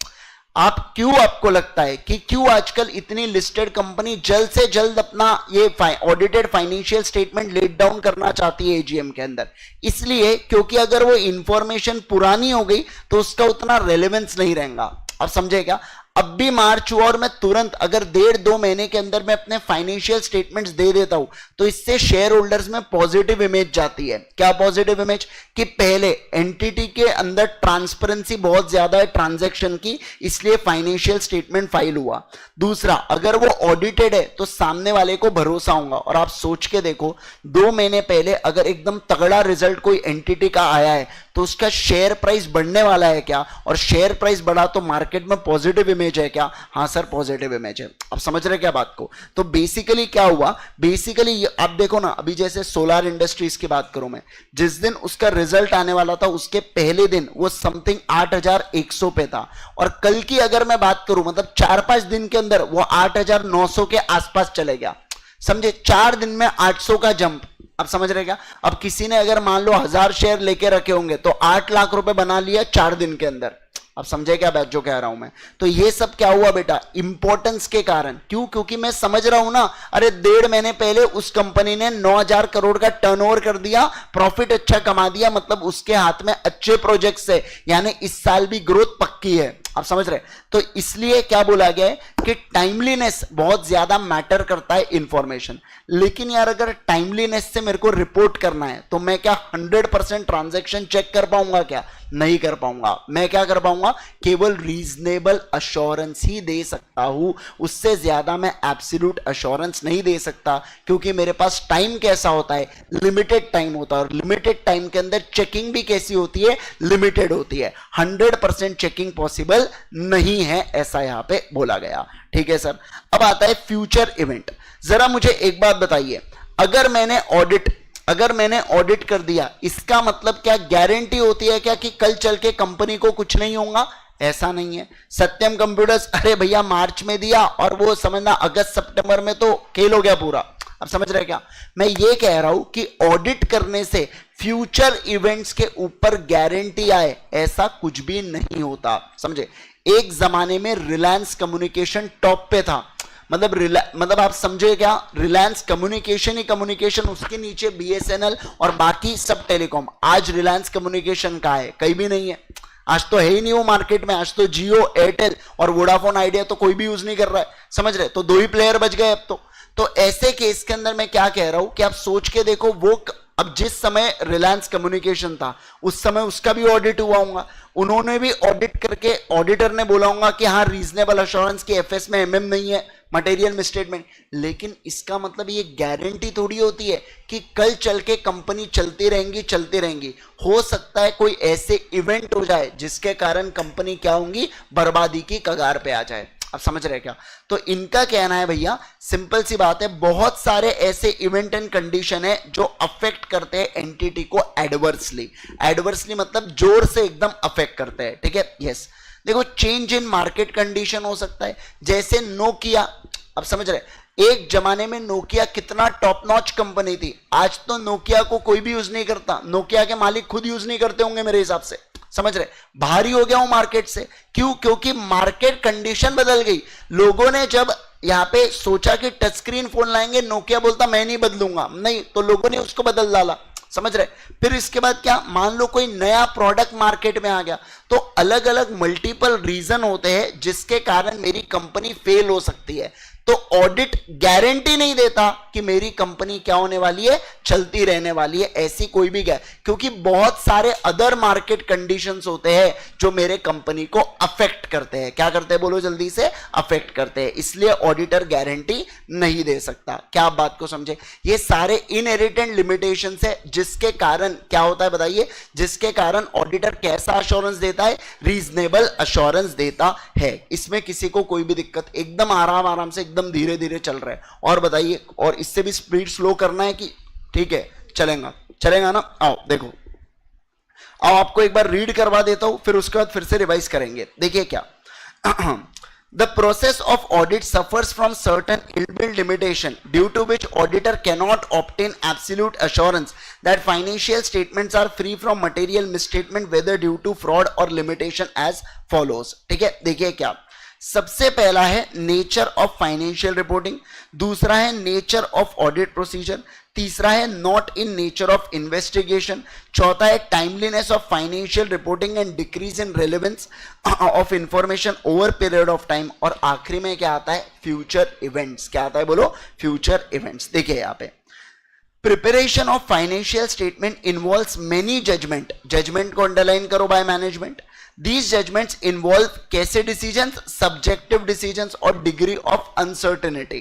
आपको लगता है कि क्यों आजकल इतनी लिस्टेड कंपनी जल्द से जल्द अपना ये ऑडिटेड फाइनेंशियल स्टेटमेंट लेट डाउन करना चाहती है एजीएम के अंदर? इसलिए क्योंकि अगर वो इंफॉर्मेशन पुरानी हो गई तो उसका उतना रेलेवेंस नहीं रहेगा। आप समझे क्या? अब भी मार्च हुआ और मैं तुरंत अगर 1.5-2 महीने के अंदर मैं अपने फाइनेंशियल स्टेटमेंट्स दे देता हूं तो इससे शेयर होल्डर्स में पॉजिटिव इमेज जाती है। क्या पॉजिटिव इमेज? कि पहले एंटिटी के अंदर ट्रांसपेरेंसी बहुत ज्यादा है ट्रांजैक्शन की, इसलिए फाइनेंशियल स्टेटमेंट फाइल हुआ। दूसरा, अगर वो ऑडिटेड है तो सामने वाले को भरोसा होगा। और आप सोच के देखो, 2 महीने पहले अगर एकदम तगड़ा रिजल्ट कोई एंटिटी का आया है तो उसका शेयर प्राइस बढ़ने वाला है क्या? और शेयर प्राइस बढ़ा तो मार्केट में पॉजिटिव इमेज है क्या? हाँ सर, पॉजिटिव इमेज है। आप समझ रहे क्या बात को? तो बेसिकली क्या हुआ, बेसिकली आप देखो ना, अभी जैसे सोलार इंडस्ट्रीज की बात करूं मैं, जिस दिन उसका रिजल्ट आने वाला था उसके पहले दिन वो समथिंग 8,100 पे था, और कल की अगर मैं बात करूं मतलब 4-5 दिन के अंदर वो 8,900 के आसपास चले गया। समझे? 4 दिन में 800 का जंप। आप समझ रहे क्या? अब किसी ने अगर मान लो 1000 शेयर लेके रखे होंगे तो 8 लाख रुपए बना लिया 4 दिन के अंदर। अब समझे क्या बात जो कह रहा हूं मैं? तो ये सब क्या हुआ बेटा? इंपॉर्टेंस के कारण। क्यों? क्योंकि मैं समझ रहा हूं ना, अरे 1.5 महीने पहले उस कंपनी ने 9,000 करोड़ का टर्नओवर कर दिया, प्रॉफिट अच्छा कमा दिया, मतलब उसके हाथ में अच्छे प्रोजेक्ट्स है, यानी इस साल भी ग्रोथ पक्की है। आप समझ रहे? तो इसलिए क्या बोला गया है कि टाइमलीनेस बहुत ज्यादा मैटर करता है इंफॉर्मेशन। लेकिन यार अगर टाइमलीनेस से मेरे को रिपोर्ट करना है तो मैं क्या 100% ट्रांजैक्शन चेक कर पाऊंगा? क्या नहीं कर पाऊंगा। मैं क्या कर पाऊंगा? केवल रीजनेबल अश्योरेंस ही दे सकता हूं, उससे ज्यादा मैं एब्सोल्यूट अश्योरेंस नहीं दे सकता, क्योंकि मेरे पास टाइम कैसा होता है? लिमिटेड टाइम होता है, और लिमिटेड टाइम के अंदर चेकिंग भी कैसी होती है? लिमिटेड होती है। 100% चेकिंग पॉसिबल नहीं है, ऐसा यहां पे बोला गया। ठीक है सर। अब आता है फ्यूचर इवेंट। जरा मुझे एक बात बताइए, अगर मैंने ऑडिट कर दिया, इसका मतलब क्या गारंटी होती है क्या कि कल चल के कंपनी को कुछ नहीं होगा? ऐसा नहीं है। सत्यम कंप्यूटर्स, अरे भैया मार्च में दिया और वो समझना अगस्त सितंबर में तो खेल हो गया पूरा। अब समझ रहे क्या? मैं ये कह रहा हूं कि ऑडिट करने से फ्यूचर इवेंट्स के ऊपर गारंटी आए, ऐसा कुछ भी नहीं होता। समझे? एक जमाने में रिलायंस कम्युनिकेशन टॉप पे था, मतलब आप समझे क्या? रिलायंस कम्युनिकेशन ही कम्युनिकेशन, उसके नीचे बीएसएनएल और बाकी सब टेलीकॉम। आज रिलायंस कम्युनिकेशन का है? कहीं भी नहीं है। आज तो है ही नहीं वो मार्केट में। आज तो जियो, एयरटेल और वोडाफोन आइडिया तो कोई भी यूज नहीं कर रहा है। समझ रहे? तो 2 ही प्लेयर बच गए अब तो ऐसे केस के अंदर मैं क्या कह रहा हूं कि आप सोच के देखो, वो अब जिस समय रिलायंस कम्युनिकेशन था उस समय उसका भी ऑडिट हुआ होगा, उन्होंने भी ऑडिट करके ऑडिटर ने बोला होगा कि हाँ रीजनेबल अश्योरेंस की एफएस में एमएम नहीं है, मटेरियल मिसस्टेटमेंट। लेकिन इसका मतलब ये गारंटी थोड़ी होती है कि कल चल के कंपनी चलती रहेंगी। हो सकता है कोई ऐसे इवेंट हो जाए जिसके कारण कंपनी क्या होंगी? बर्बादी की कगार पे आ जाए। आप समझ रहे क्या? तो इनका कहना है भैया सिंपल सी बात है, बहुत सारे ऐसे इवेंट एंड कंडीशन है जो अफेक्ट करते हैं एंटिटी को एडवर्सली मतलब जोर से एकदम अफेक्ट करते हैं। ठीक है? यस। देखो, चेंज इन मार्केट कंडीशन हो सकता है, जैसे नोकिया। अब समझ रहे? एक जमाने में नोकिया कितना टॉप नॉच कंपनी थी, आज तो नोकिया को कोई भी यूज नहीं करता। नोकिया के मालिक खुद यूज नहीं करते होंगे मेरे हिसाब से। समझ रहे? भारी हो गया हूं मार्केट से। क्यों? क्योंकि मार्केट कंडीशन बदल गई। लोगों ने जब यहां पे सोचा कि टच स्क्रीन फोन लाएंगे, नोकिया बोलता मैं नहीं बदलूंगा, नहीं, तो लोगों ने उसको बदल डाला। समझ रहे? फिर इसके बाद क्या, मान लो कोई नया प्रोडक्ट मार्केट में आ गया, तो अलग अलग मल्टीपल रीजन होते हैं जिसके कारण मेरी कंपनी फेल हो सकती है। तो ऑडिट गारंटी नहीं देता कि मेरी कंपनी क्या होने वाली है? चलती रहने वाली है, ऐसी कोई भी क्योंकि बहुत सारे अदर मार्केट कंडीशंस होते हैं जो मेरे कंपनी को अफेक्ट करते हैं। क्या करते हैं? बोलो जल्दी से। अफेक्ट करते हैं। इसलिए ऑडिटर गारंटी नहीं दे सकता। क्या आप बात को समझे? ये सारे इनहेरिटेंट लिमिटेशंस है जिसके कारण क्या होता है बताइए? जिसके कारण ऑडिटर कैसा अश्योरेंस देता है? रीजनेबल अश्योरेंस देता है। इसमें किसी को कोई भी दिक्कत, एकदम आराम से, एकदम धीरे धीरे चल रहा है। और बताइए, और इससे भी स्पीड स्लो करना है कि ठीक है चलेगा ना? आओ देखो, आओ आपको एक बार रीड करवा देता हूं, फिर उसके बाद फिर से रिवाइज करेंगे। देखिए क्या The process of audit suffers from certain inbuilt limitation due to which auditor cannot obtain absolute assurance that financial statements are free from material misstatement whether due to fraud or limitation as follows. ठीक है, देखिए क्या सबसे पहला है नेचर ऑफ फाइनेंशियल रिपोर्टिंग, दूसरा है नेचर ऑफ ऑडिट प्रोसीजर, तीसरा है not in nature of investigation, चौथा है timeliness of financial reporting and decrease in relevance of information over period of time, और आखिरी में क्या आता है फ्यूचर इवेंट्स. क्या आता है बोलो, फ्यूचर इवेंट्स. देखिए यहाँ पे preparation of financial statement involves many judgement, judgement को अंडरलाइन करो by management. These judgments involve कैसे decisions, subjective decisions और degree of uncertainty.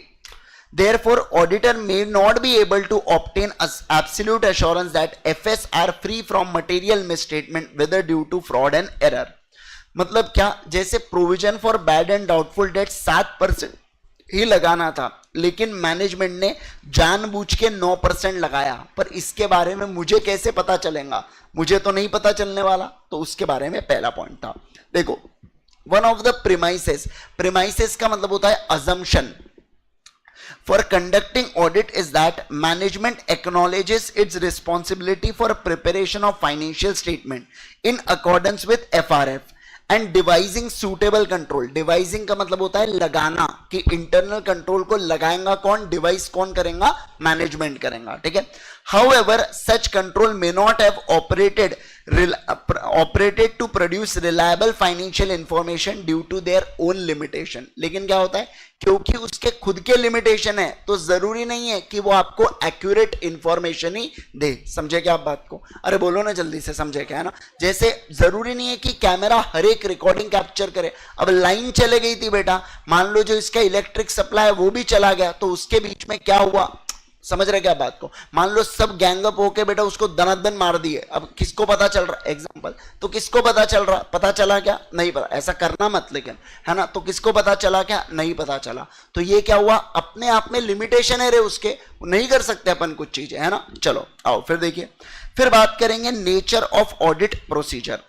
Therefore, auditor may not be able to obtain absolute assurance that FS are free from material misstatement whether due to fraud and error. मतलब क्या, जैसे provision for bad and doubtful debt 7% ही लगाना था, लेकिन मैनेजमेंट ने जानबूझ के 9% लगाया, पर इसके बारे में मुझे कैसे पता चलेगा, मुझे तो नहीं पता चलने वाला. तो उसके बारे में पहला पॉइंट था. देखो, one of the premises, premises का मतलब होता है assumption for conducting audit is that management acknowledges it's responsibility for preparation of financial statement in accordance with FRF and devising suitable control. Devising का मतलब होता है लगाना, कि इंटरनल कंट्रोल को लगाएगा कौन, डिवाइस कौन करेगा, मैनेजमेंट करेगा. ठीक है. However, such control may not have operated to produce reliable financial information due to their own limitation. लेकिन क्या होता है, क्योंकि उसके खुद के लिमिटेशन है तो जरूरी नहीं है कि वो आपको एक्यूरेट इंफॉर्मेशन ही दे. समझे क्या आप बात को? अरे बोलो ना जल्दी से, समझे क्या है ना. जैसे जरूरी नहीं है कि कैमरा हर एक रिकॉर्डिंग कैप्चर करे. अब लाइन चले गई थी बेटा, मान लो जो इसका इलेक्ट्रिक सप्लाई है वो भी चला गया, तो उसके बीच में क्या हुआ, समझ रहे क्या बात को. मान लो सब गैंगअप होके बेटा उसको दनादन मार दिए, अब किसको पता चल रहा, एग्जांपल, तो किसको पता चल रहा, पता चला क्या, नहीं पता. ऐसा करना मत, लेकिन है ना, तो किसको पता चला क्या, नहीं पता चला. तो ये क्या हुआ, अपने आप में लिमिटेशन है रे उसके, नहीं कर सकते अपन कुछ चीजें, है ना. चलो आओ फिर देखिए, फिर बात करेंगे nature of audit procedure.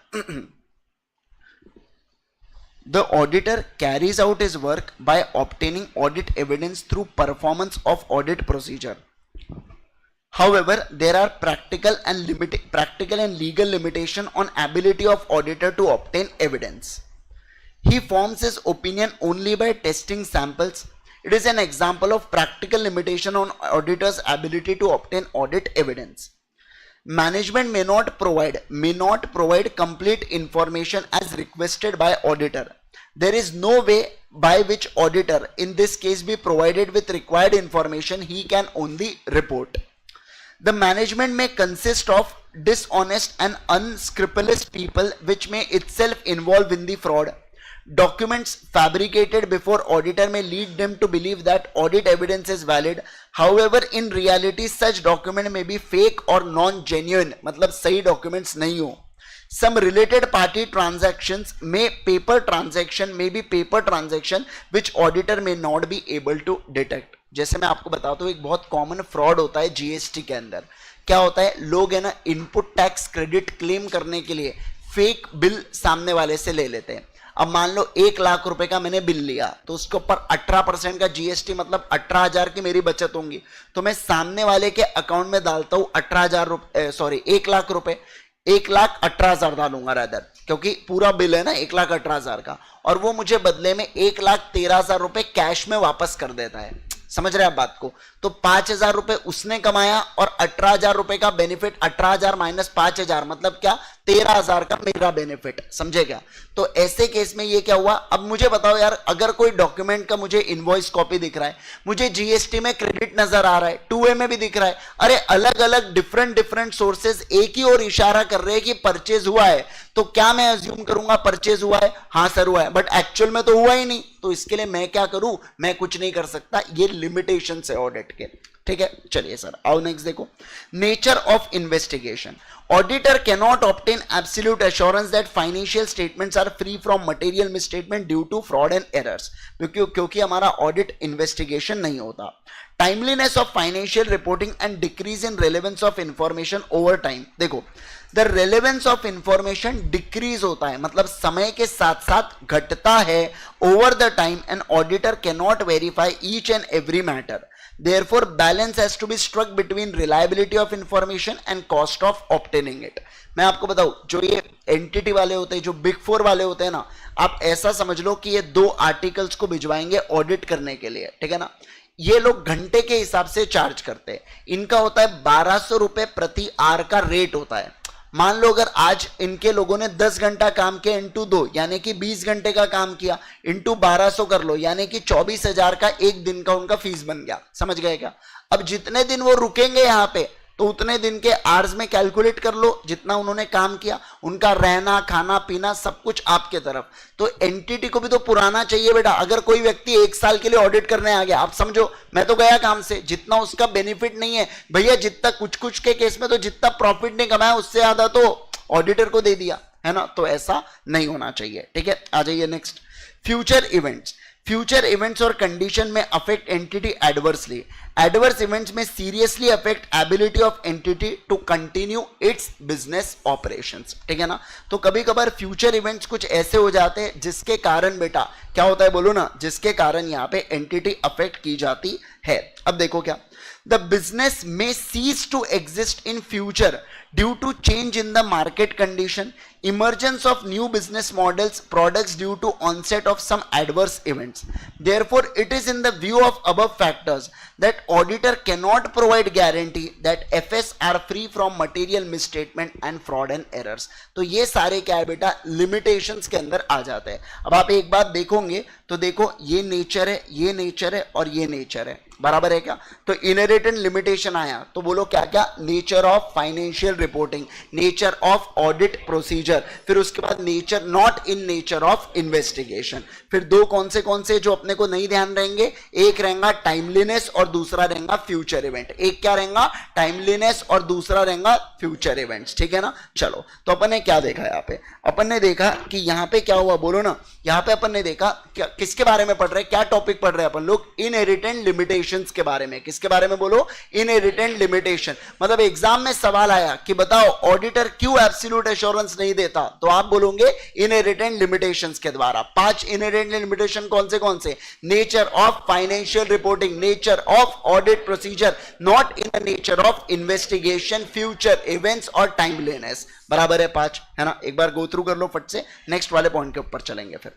The auditor carries out his work by obtaining audit evidence through performance of audit procedure. However, there are practical and legal limitation on ability of auditor to obtain evidence. He forms his opinion only by testing samples. It is an example of practical limitation on auditor's ability to obtain audit evidence. Management may not provide complete information as requested by auditor. There is no way by which auditor in this case be provided with required information. He can only report. The management may consist of dishonest and unscrupulous people which may itself involve in the fraud. Documents fabricated before auditor may lead them to believe that audit evidence is valid. However, in reality such document may be fake or non-genuine, मतलब सही documents नहीं हो. Some related party transactions may be paper transaction which auditor may not be able to detect. जैसे मैं आपको बताता हूँ, एक बहुत कॉमन फ्रॉड होता है जीएसटी के अंदर. क्या होता है, लोग है ना इनपुट टैक्स क्रेडिट क्लेम करने के लिए फेक बिल सामने वाले से ले लेते हैं. अब मान लो 1 लाख रुपए का मैंने बिल लिया, तो उसके ऊपर 18% का जीएसटी, मतलब 18,000 की मेरी बचत होंगी, तो मैं सामने वाले के अकाउंट में डालता हूं 1 लाख रुपए, 1,18,000 डालूंगा रादर, क्योंकि पूरा बिल है ना 1,18,000 का, और वो मुझे बदले में 1,13,000 रुपए कैश में वापस कर देता है. समझ रहे हैं आप बात को. तो 5,000 रुपए उसने कमाया और 18,000 रुपए का बेनिफिट, 18,000 माइनस 5,000 मतलब क्या, 13,000 का मेरा बेनिफिट. समझे क्या. तो ऐसे केस में ये क्या हुआ. अब मुझे बताओ यार, अगर कोई डॉक्यूमेंट का मुझे इनवॉइस कॉपी दिख रहा है, मुझे जीएसटी में क्रेडिट नजर आ रहा है, 2A में भी दिख रहा है, अरे अलग अलग डिफरेंट सोर्सेज एक ही और इशारा कर रहे हैं कि परचेज हुआ है, तो क्या मैं अज्यूम करूंगा परचेज हुआ है, हाँ सर हुआ है, बट एक्चुअल में तो हुआ ही नहीं. तो इसके लिए मैं क्या करूं, मैं कुछ नहीं कर सकता. ये लिमिटेशन है ऑडिट के. ठीक है, चलिए सर आओ नेक्स्ट देखो, nature of investigation. Auditor cannot obtain absolute assurance that financial statements are free from material misstatement due to fraud and errors, क्योंकि हमारा ऑडिट इन्वेस्टिगेशन नहीं होता। Timeliness of financial reporting and decrease in relevance of information over time. देखो the relevance of information decrease होता है, मतलब समय के साथ साथ घटता है over the time, and auditor can not verify each and every matter, therefore balance has to be struck between reliability of information and cost of obtaining it। मैं आपको बताऊं, जो ये एंटिटी वाले होते हैं, जो बिग फोर वाले होते हैं ना, आप ऐसा समझ लो कि ये 2 आर्टिकल्स को भिजवाएंगे ऑडिट करने के लिए, ठीक है ना। ये लोग घंटे के हिसाब से चार्ज करते हैं, इनका होता है 1200 रुपए प्रति आवर का रेट होता है। मान लो अगर आज इनके लोगों ने 10 घंटा काम किया इंटू 2 यानी कि 20 घंटे का काम किया, इंटू 1200 कर लो यानी कि 24,000 का एक दिन का उनका फीस बन गया। समझ गए क्या? अब जितने दिन वो रुकेंगे यहां पे तो उतने दिन के आवर्स में कैलकुलेट कर लो जितना उन्होंने काम किया, उनका रहना खाना पीना सब कुछ आपके तरफ। तो एंटिटी को भी तो पुराना चाहिए बेटा। अगर कोई व्यक्ति 1 साल के लिए ऑडिट करने आ गया, आप समझो मैं तो गया काम से, जितना उसका बेनिफिट नहीं है भैया, जितना कुछ कुछ के केस में तो जितना प्रॉफिट नहीं कमाया उससे ज्यादा तो ऑडिटर को दे दिया है ना, तो ऐसा नहीं होना चाहिए। ठीक है, आ जाइए next, future events. Future events और कंडीशन में affect entity adversely. Adverse events में seriously affect ability of entity to continue its business operations. ठीक है ना, तो कभी कभार फ्यूचर इवेंट्स कुछ ऐसे हो जाते हैं जिसके कारण बेटा क्या होता है, बोलो ना, जिसके कारण यहां पे एंटिटी अफेक्ट की जाती है। अब देखो क्या, the business may cease to exist in future due to change in the market condition, emergence of new business models, products due to onset of some adverse events. Therefore, it is in the view of above factors that auditor cannot provide guarantee that FS are free from material misstatement and fraud and errors. तो ये सारे क्या है बेटा, limitations के अंदर आ जाते हैं। अब आप एक बात देखोगे तो देखो ये नेचर है, ये नेचर है और ये नेचर है, बराबर है क्या? तो इनहेरिटेंट लिमिटेशन आया तो बोलो क्या क्या, nature of financial reporting, nature of audit procedure, फिर उसके बाद nature not in nature of investigation. फिर दो कौन से जो अपने को नहीं ध्यान रहेंगे, एक रहेगा टाइमलीनेस और दूसरा रहेगा फ्यूचर इवेंट। एक क्या रहेगा, टाइमलीनेस और दूसरा रहेगा फ्यूचर इवेंट्स। ठीक है ना, चलो तो अपन ने क्या देखा यहाँ पे, अपन ने देखा कि यहाँ पे क्या हुआ, बोलो ना, यहाँ पे अपन ने देखा क्या, किसके बारे में पढ़ रहे हैं, क्या टॉपिक पढ़ रहे हैं अपन लोग, इनहेरिटेंट लिमिटेशंस के बारे में। किसके बारे में बोलो, इनहेरिटेंट लिमिटेशन। मतलब एग्जाम में सवाल आया कि बताओ ऑडिटर क्यों एब्सोल्यूट एश्योरेंस नहीं देता, तो आप बोलोगे इनहेरिटेंट लिमिटेशंस के द्वारा। 5 इनहेरिटेंट लिमिटेशन कौन से, nature of financial reporting, nature of audit procedure, not in the nature of investigation, future events और टाइमलीनेस। बराबर है 5, है ना। एक बार गो थ्रू कर लो फट से, नेक्स्ट वाले पॉइंट के ऊपर चलेंगे फिर।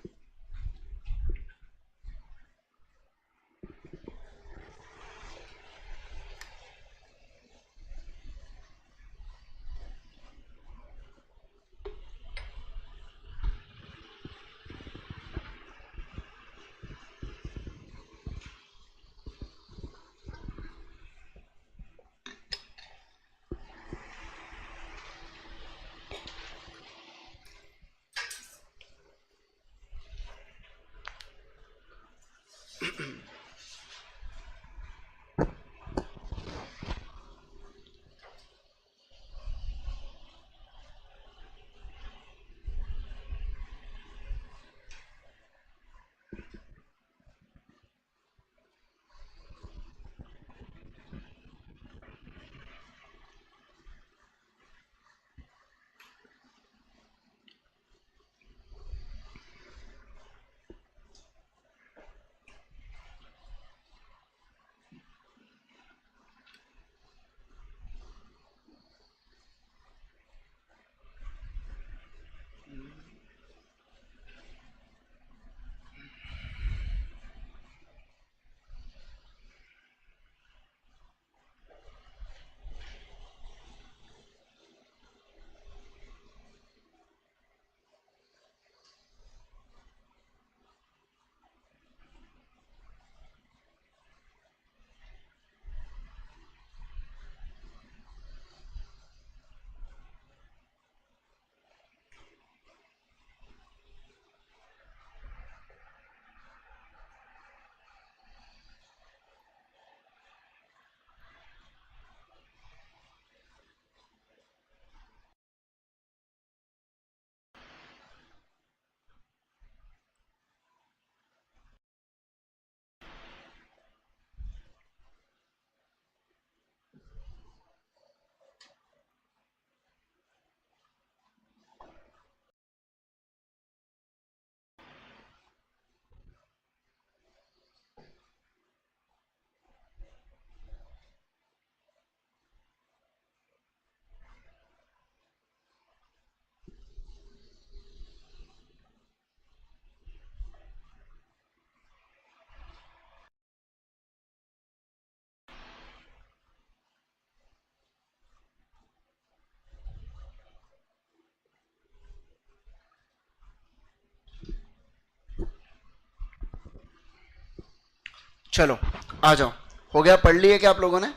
चलो आ जाओ, हो गया, पढ़ लिए क्या आप लोगों ने?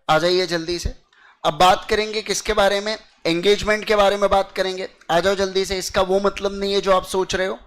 आ जाइए जल्दी से। अब बात करेंगे किसके बारे में? एंगेजमेंट के बारे में बात करेंगे। आ जाओ जल्दी से। इसका वो मतलब नहीं है जो आप सोच रहे हो।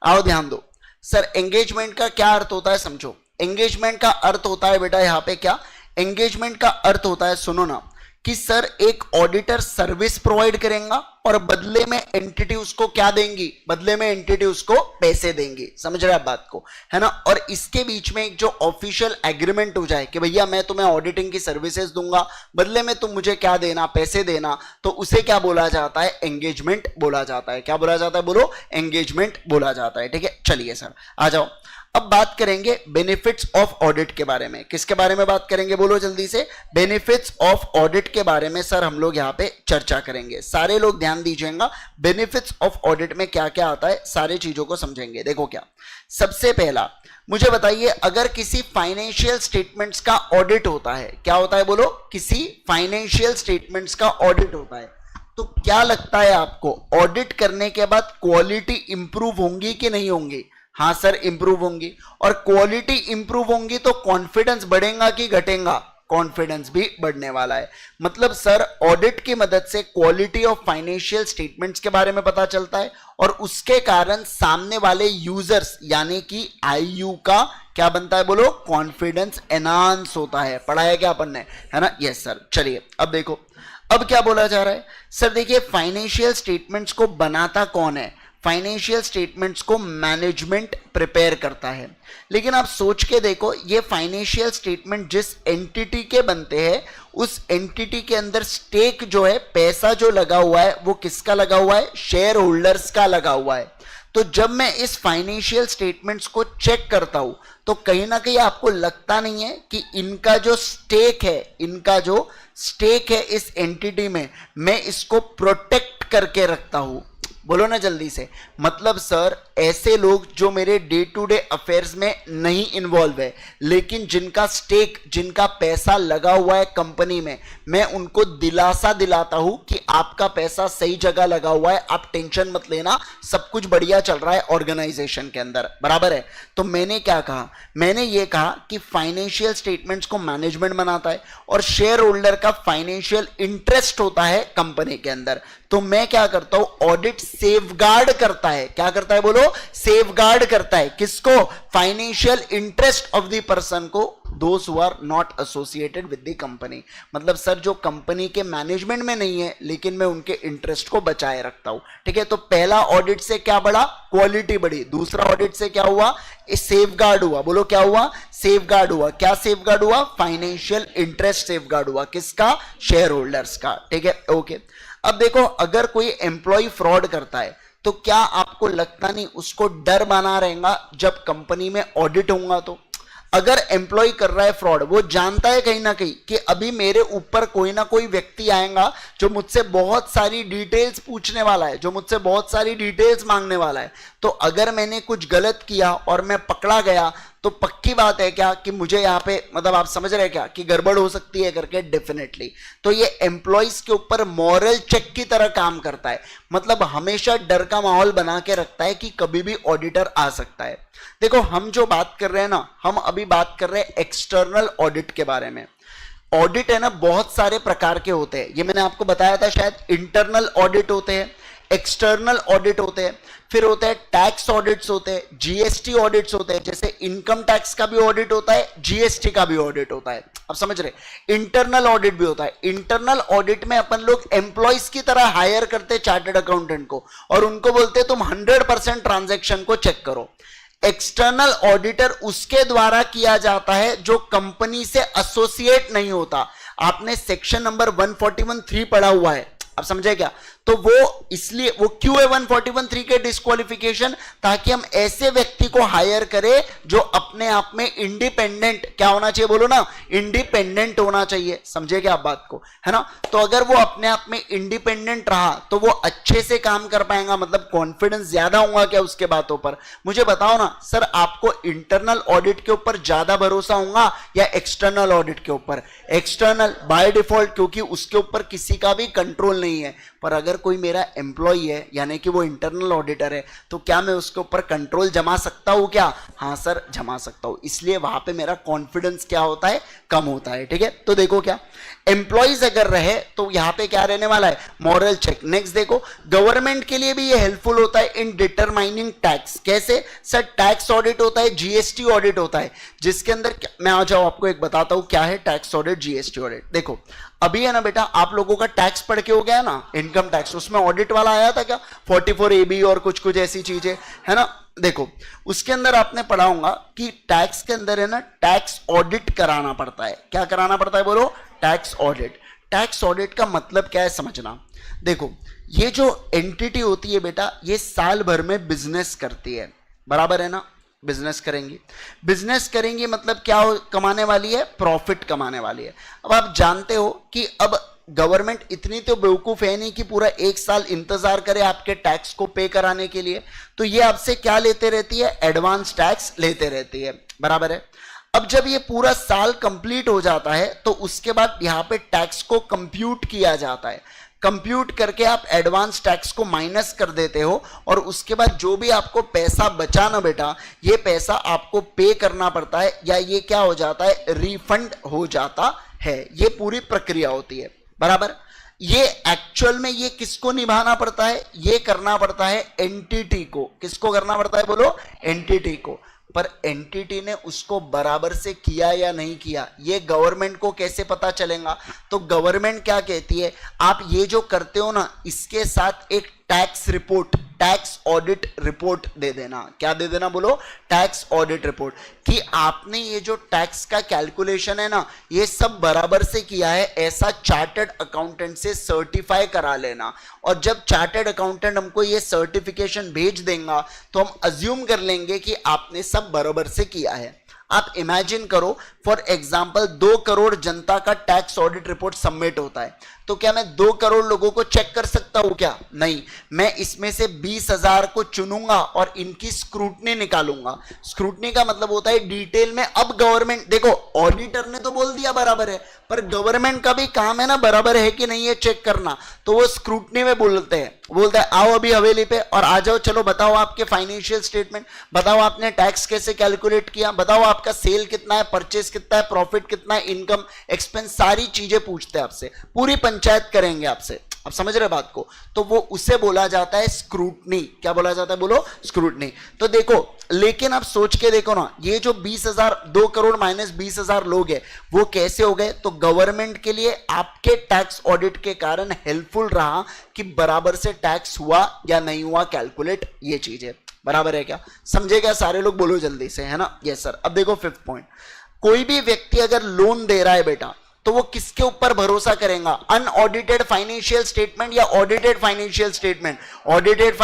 आओ ध्यान दो। सर एंगेजमेंट का क्या अर्थ होता है समझो। एंगेजमेंट का अर्थ होता है बेटा यहाँ पे क्या, एंगेजमेंट का अर्थ होता है, सुनो ना, कि सर एक ऑडिटर सर्विस प्रोवाइड करेगा और बदले में एंटिटी उसको क्या देंगी, बदले में एंटिटी उसको पैसे देंगी। समझ रहे आप बात को, है ना? और इसके बीच में एक जो ऑफिशियल एग्रीमेंट हो जाए कि भैया मैं तुम्हें ऑडिटिंग की सर्विसेज दूंगा, बदले में तुम मुझे क्या देना, पैसे देना, तो उसे क्या बोला जाता है? एंगेजमेंट बोला जाता है। क्या बोला जाता है? बोलो, एंगेजमेंट बोला जाता है। ठीक है, चलिए सर आ जाओ। अब बात करेंगे बेनिफिट्स ऑफ ऑडिट के बारे में। किसके बारे में बात करेंगे? बोलो जल्दी से। बेनिफिट्स ऑफ ऑडिट के बारे में सर हम लोग यहाँ पे चर्चा करेंगे। सारे लोग ध्यान दीजिएगा, बेनिफिट्स ऑफ ऑडिट में क्या क्या आता है, सारे चीजों को समझेंगे। देखो क्या, सबसे पहला मुझे बताइए, अगर किसी फाइनेंशियल स्टेटमेंट्स का ऑडिट होता है, क्या होता है? बोलो, किसी फाइनेंशियल स्टेटमेंट्स का ऑडिट होता है, तो क्या लगता है आपको, ऑडिट करने के बाद क्वालिटी इंप्रूव होंगी कि नहीं होंगी? हाँ सर, इंप्रूव होंगी। और क्वालिटी इंप्रूव होंगी तो कॉन्फिडेंस बढ़ेगा कि घटेगा? कॉन्फिडेंस भी बढ़ने वाला है। मतलब सर ऑडिट की मदद से क्वालिटी ऑफ फाइनेंशियल स्टेटमेंट्स के बारे में पता चलता है और उसके कारण सामने वाले यूजर्स यानी कि आईयू का क्या बनता है? बोलो, कॉन्फिडेंस एनहांस होता है। पढ़ाया क्या अपन ने, है ना? Yes sir. चलिए अब देखो, अब क्या बोला जा रहा है सर? देखिए, फाइनेंशियल स्टेटमेंट्स को बनाता कौन है? फाइनेंशियल स्टेटमेंट्स को मैनेजमेंट प्रिपेयर करता है। लेकिन आप सोच के देखो, ये फाइनेंशियल स्टेटमेंट जिस एंटिटी के बनते हैं, उस एंटिटी के अंदर स्टेक जो है, पैसा जो लगा हुआ है, वो किसका लगा हुआ है? शेयर होल्डर्स का लगा हुआ है। तो जब मैं इस फाइनेंशियल स्टेटमेंट्स को चेक करता हूं तो कहीं ना कहीं आपको लगता नहीं है कि इनका जो स्टेक है, इनका जो स्टेक है इस एंटिटी में, मैं इसको प्रोटेक्ट करके रखता हूं। बोलो ना जल्दी से। मतलब सर ऐसे लोग जो मेरे डे टू डे अफेयर्स में नहीं इन्वॉल्व है, लेकिन जिनका स्टेक, जिनका पैसा लगा हुआ है कंपनी में, मैं उनको दिलासा दिलाता हूं कि आपका पैसा सही जगह लगा हुआ है, आप टेंशन मत लेना, सब कुछ बढ़िया चल रहा है ऑर्गेनाइजेशन के अंदर। बराबर है? तो मैंने क्या कहा? मैंने ये कहा कि फाइनेंशियल स्टेटमेंट्स को मैनेजमेंट बनाता है और शेयर होल्डर का फाइनेंशियल इंटरेस्ट होता है कंपनी के अंदर। तो मैं क्या करता हूं? ऑडिट सेफगार्ड करता है। क्या करता है? बोलो, सेफगार्ड करता है। किसको? Financial interest of the person को, those who are not associated with the company. मतलब सर जो कंपनी के मैनेजमेंट में नहीं है, लेकिन मैं उनके इंटरेस्ट को बचाए रखता हूं। ठीक है, तो पहला ऑडिट से क्या बढ़ा? क्वालिटी बढ़ी। दूसरा ऑडिट से क्या हुआ? सेफगार्ड हुआ। बोलो क्या हुआ? सेफगार्ड हुआ। क्या सेफगार्ड हुआ? फाइनेंशियल इंटरेस्ट सेफगार्ड हुआ। किसका? शेयर होल्डर्स का। ठीक है, ओके। अब देखो, अगर कोई एम्प्लॉय फ्रॉड करता है तो क्या आपको लगता नहीं उसको डर बना रहेगा जब कंपनी में ऑडिट होगा? तो अगर एम्प्लॉय कर रहा है फ्रॉड, वो जानता है कहीं ना कहीं कि अभी मेरे ऊपर कोई ना कोई व्यक्ति आएगा जो मुझसे बहुत सारी डिटेल्स पूछने वाला है, जो मुझसे बहुत सारी डिटेल्स मांगने वाला है। तो अगर मैंने कुछ गलत किया और मैं पकड़ा गया तो पक्की बात है क्या कि मुझे यहाँ पे, मतलब आप समझ रहे हैं क्या कि गड़बड़ हो सकती है करके? डेफिनेटली। तो ये एम्प्लॉइज के ऊपर मॉरल चेक की तरह काम करता है। मतलब हमेशा डर का माहौल बना के रखता है कि कभी भी ऑडिटर आ सकता है। देखो, हम जो बात कर रहे हैं ना, हम अभी बात कर रहे हैं एक्सटर्नल ऑडिट के बारे में। ऑडिट है ना, बहुत सारे प्रकार के होते हैं। ये मैंने आपको बताया था शायद। इंटरनल ऑडिट होते हैं, एक्सटर्नल ऑडिट होते हैं, फिर होते हैं टैक्स ऑडिट्स होते हैं, जीएसटी ऑडिट्स होते हैं। जैसे इनकम टैक्स का भी ऑडिट होता है, जीएसटी का भी ऑडिट होता है। आप समझ रहे? इंटरनल ऑडिट भी होता है। इंटरनल ऑडिट में अपन लोग एम्प्लॉइज की तरह हायर करते चार्टर्ड अकाउंटेंट को और उनको बोलते तुम 100% ट्रांजैक्शन को चेक करो। एक्सटर्नल ऑडिटर उसके द्वारा किया जाता है जो कंपनी से एसोसिएट नहीं होता। आपने सेक्शन नंबर 141(3) पढ़ा हुआ है, आप समझे क्या? तो वो इसलिए वो क्यों है 141(3) के डिस्क्वालिफिकेशन? ताकि हम ऐसे व्यक्ति को हायर करें जो अपने आप में इंडिपेंडेंट, क्या होना चाहिए? बोलो ना, इंडिपेंडेंट होना चाहिए। समझे क्या आप बात को, है ना? तो अगर वो अपने आप में इंडिपेंडेंट रहा तो वो अच्छे से काम कर पाएगा, मतलब कॉन्फिडेंस ज्यादा होगा क्या उसके बातों पर? मुझे बताओ ना सर, आपको इंटरनल ऑडिट के ऊपर ज्यादा भरोसा होगा या एक्सटर्नल ऑडिट के ऊपर? एक्सटर्नल बाय डिफॉल्ट, क्योंकि उसके ऊपर किसी का भी कंट्रोल नहीं है। पर अगर कोई मेरा एम्प्लॉय है यानी कि वो इंटरनल ऑडिटर है, तो क्या मैं उसके ऊपर कंट्रोल जमा सकता हूं क्या? हाँ सर, जमा सकता हूं। इसलिए वहां पे मेरा कॉन्फिडेंस क्या होता है? कम होता है। ठीक है, तो देखो क्या एम्प्लॉइज अगर रहे तो यहां पे क्या रहने वाला है? Moral check. नेक्स्ट देखो, गवर्नमेंट के लिए भी ये हेल्पफुल होता है इन डिटरमाइनिंग टैक्स। कैसे सर? टैक्स ऑडिट होता है, जीएसटी ऑडिट होता है, जिसके अंदर मैं आ जाओ आपको एक बताता हूं क्या है टैक्स ऑडिट, जीएसटी ऑडिट। देखो अभी है ना बेटा, आप लोगों का टैक्स पढ़ के हो गया ना, इनकम टैक्स, उसमें ऑडिट वाला आया था क्या? 44AB और कुछ कुछ ऐसी चीजें है ना। देखो उसके अंदर आपने पढ़ा होगा कि टैक्स के अंदर है ना टैक्स ऑडिट कराना पड़ता है। क्या कराना पड़ता है? बोलो, टैक्स ऑडिट। टैक्स ऑडिट का मतलब क्या है समझना। देखो ये जो एंटिटी होती है बेटा, ये साल भर में बिजनेस करती है, बराबर है ना? बिजनेस करेंगी, बिजनेस करेंगी मतलब क्या कमाने वाली है? प्रॉफिट कमाने वाली है। अब आप जानते हो कि अब गवर्नमेंट इतनी तो बेवकूफ है नहीं कि पूरा एक साल इंतजार करे आपके टैक्स को पे कराने के लिए, तो ये आपसे क्या लेते रहती है? एडवांस टैक्स लेते रहती है, बराबर है। अब जब ये पूरा साल कंप्लीट हो जाता है तो उसके बाद यहां पे टैक्स को कंप्यूट किया जाता है। कंप्यूट करके आप एडवांस टैक्स को माइनस कर देते हो और उसके बाद जो भी आपको पैसा बचा ना बेटा, ये पैसा आपको पे करना पड़ता है या ये क्या हो जाता है? रिफंड हो जाता है। ये पूरी प्रक्रिया होती है, बराबर। ये एक्चुअल में ये किसको निभाना पड़ता है? ये करना पड़ता है एंटिटी को। किसको करना पड़ता है? बोलो, एंटिटी को। पर एंटिटी ने उसको बराबर से किया या नहीं किया, ये गवर्नमेंट को कैसे पता चलेगा? तो गवर्नमेंट क्या कहती है, आप ये जो करते हो ना, इसके साथ एक tax report, tax audit report दे देना। क्या दे देना? बोलो, टैक्स ऑडिट रिपोर्ट, कि आपने ये जो टैक्स का कैलकुलेशन है ना, ये सब बराबर से किया है, ऐसा चार्टर्ड अकाउंटेंट से सर्टिफाई करा लेना। और जब चार्टर्ड अकाउंटेंट हमको ये सर्टिफिकेशन भेज देगा तो हम अज्यूम कर लेंगे कि आपने सब बराबर से किया है। आप इमेजिन करो, फॉर एग्जाम्पल 2 करोड़ जनता का टैक्स ऑडिट रिपोर्ट सबमिट होता है, तो क्या मैं 2 करोड़ लोगों को चेक कर सकता हूं क्या? नहीं, मैं इसमें से 20,000 को चुनूंगा और इनकी स्क्रूटनी निकालूंगा। स्क्रूटनी का मतलब होता है डिटेल में। अब गवर्नमेंट, देखो ऑडिटर ने तो बोल दिया बराबर है, पर गवर्नमेंट का भी काम है ना बराबर है कि नहीं ये चेक करना, तो वो स्क्रूटनी में बोलते हैं आओ अभी हवेली पे और आ जाओ, चलो बताओ आपके फाइनेंशियल स्टेटमेंट, बताओ आपने टैक्स कैसे कैलकुलेट किया, बताओ आपका सेल कितना है, परचेस कितना है, प्रॉफिट कितना है, इनकम एक्सपेंस, सारी चीजें पूछते हैं आपसे, पूरी पंचायत करेंगे आपसे। आप समझ रहे बात को? तो वो उसे बोला जाता है स्क्रूटनी। क्या बोला जाता है? बोलो, स्क्रूटनी। तो देखो, लेकिन आप सोच के देखो ना, ये जो 20,000, 2 करोड़ माइनस 20,000 लोग हैं, वो कैसे हो गए? तो गवर्नमेंट के लिए आपके टैक्स ऑडिट के कारण हेल्पफुल रहा कि बराबर से टैक्स हुआ या नहीं हुआ कैलकुलेट, ये चीज है। बराबर है क्या? समझे क्या सारे लोग? बोलो जल्दी से, है ना? Yes sir. अब देखो 5th पॉइंट, कोई भी व्यक्ति अगर लोन दे रहा है बेटा, तो वो किसके ऊपर भरोसा करेगा? अनऑडिटेड फाइनेंशियल स्टेटमेंट या audited financial statement? Audited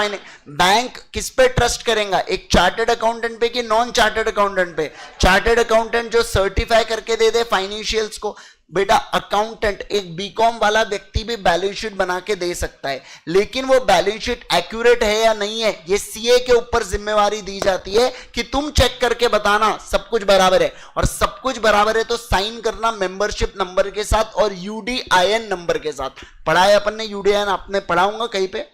bank किस पे ट्रस्ट करेगा? एक चार्टर्ड अकाउंटेंट पे कि नॉन चार्टर्ड अकाउंटेंट पे? चार्टर्ड अकाउंटेंट जो सर्टिफाई करके दे दे फाइनेंशियल्स को। बेटा अकाउंटेंट, एक बीकॉम वाला व्यक्ति भी बैलेंस शीट बना के दे सकता है, लेकिन वो बैलेंस शीट एक्यूरेट है या नहीं है, ये सीए के ऊपर जिम्मेवारी दी जाती है कि तुम चेक करके बताना सब कुछ बराबर है। और सब कुछ बराबर है तो साइन करना मेंबरशिप नंबर के साथ और यूडीआईएन नंबर के साथ। पढ़ा है अपन ने यूडीआईएन? आपने पढ़ाऊंगा कहीं पे?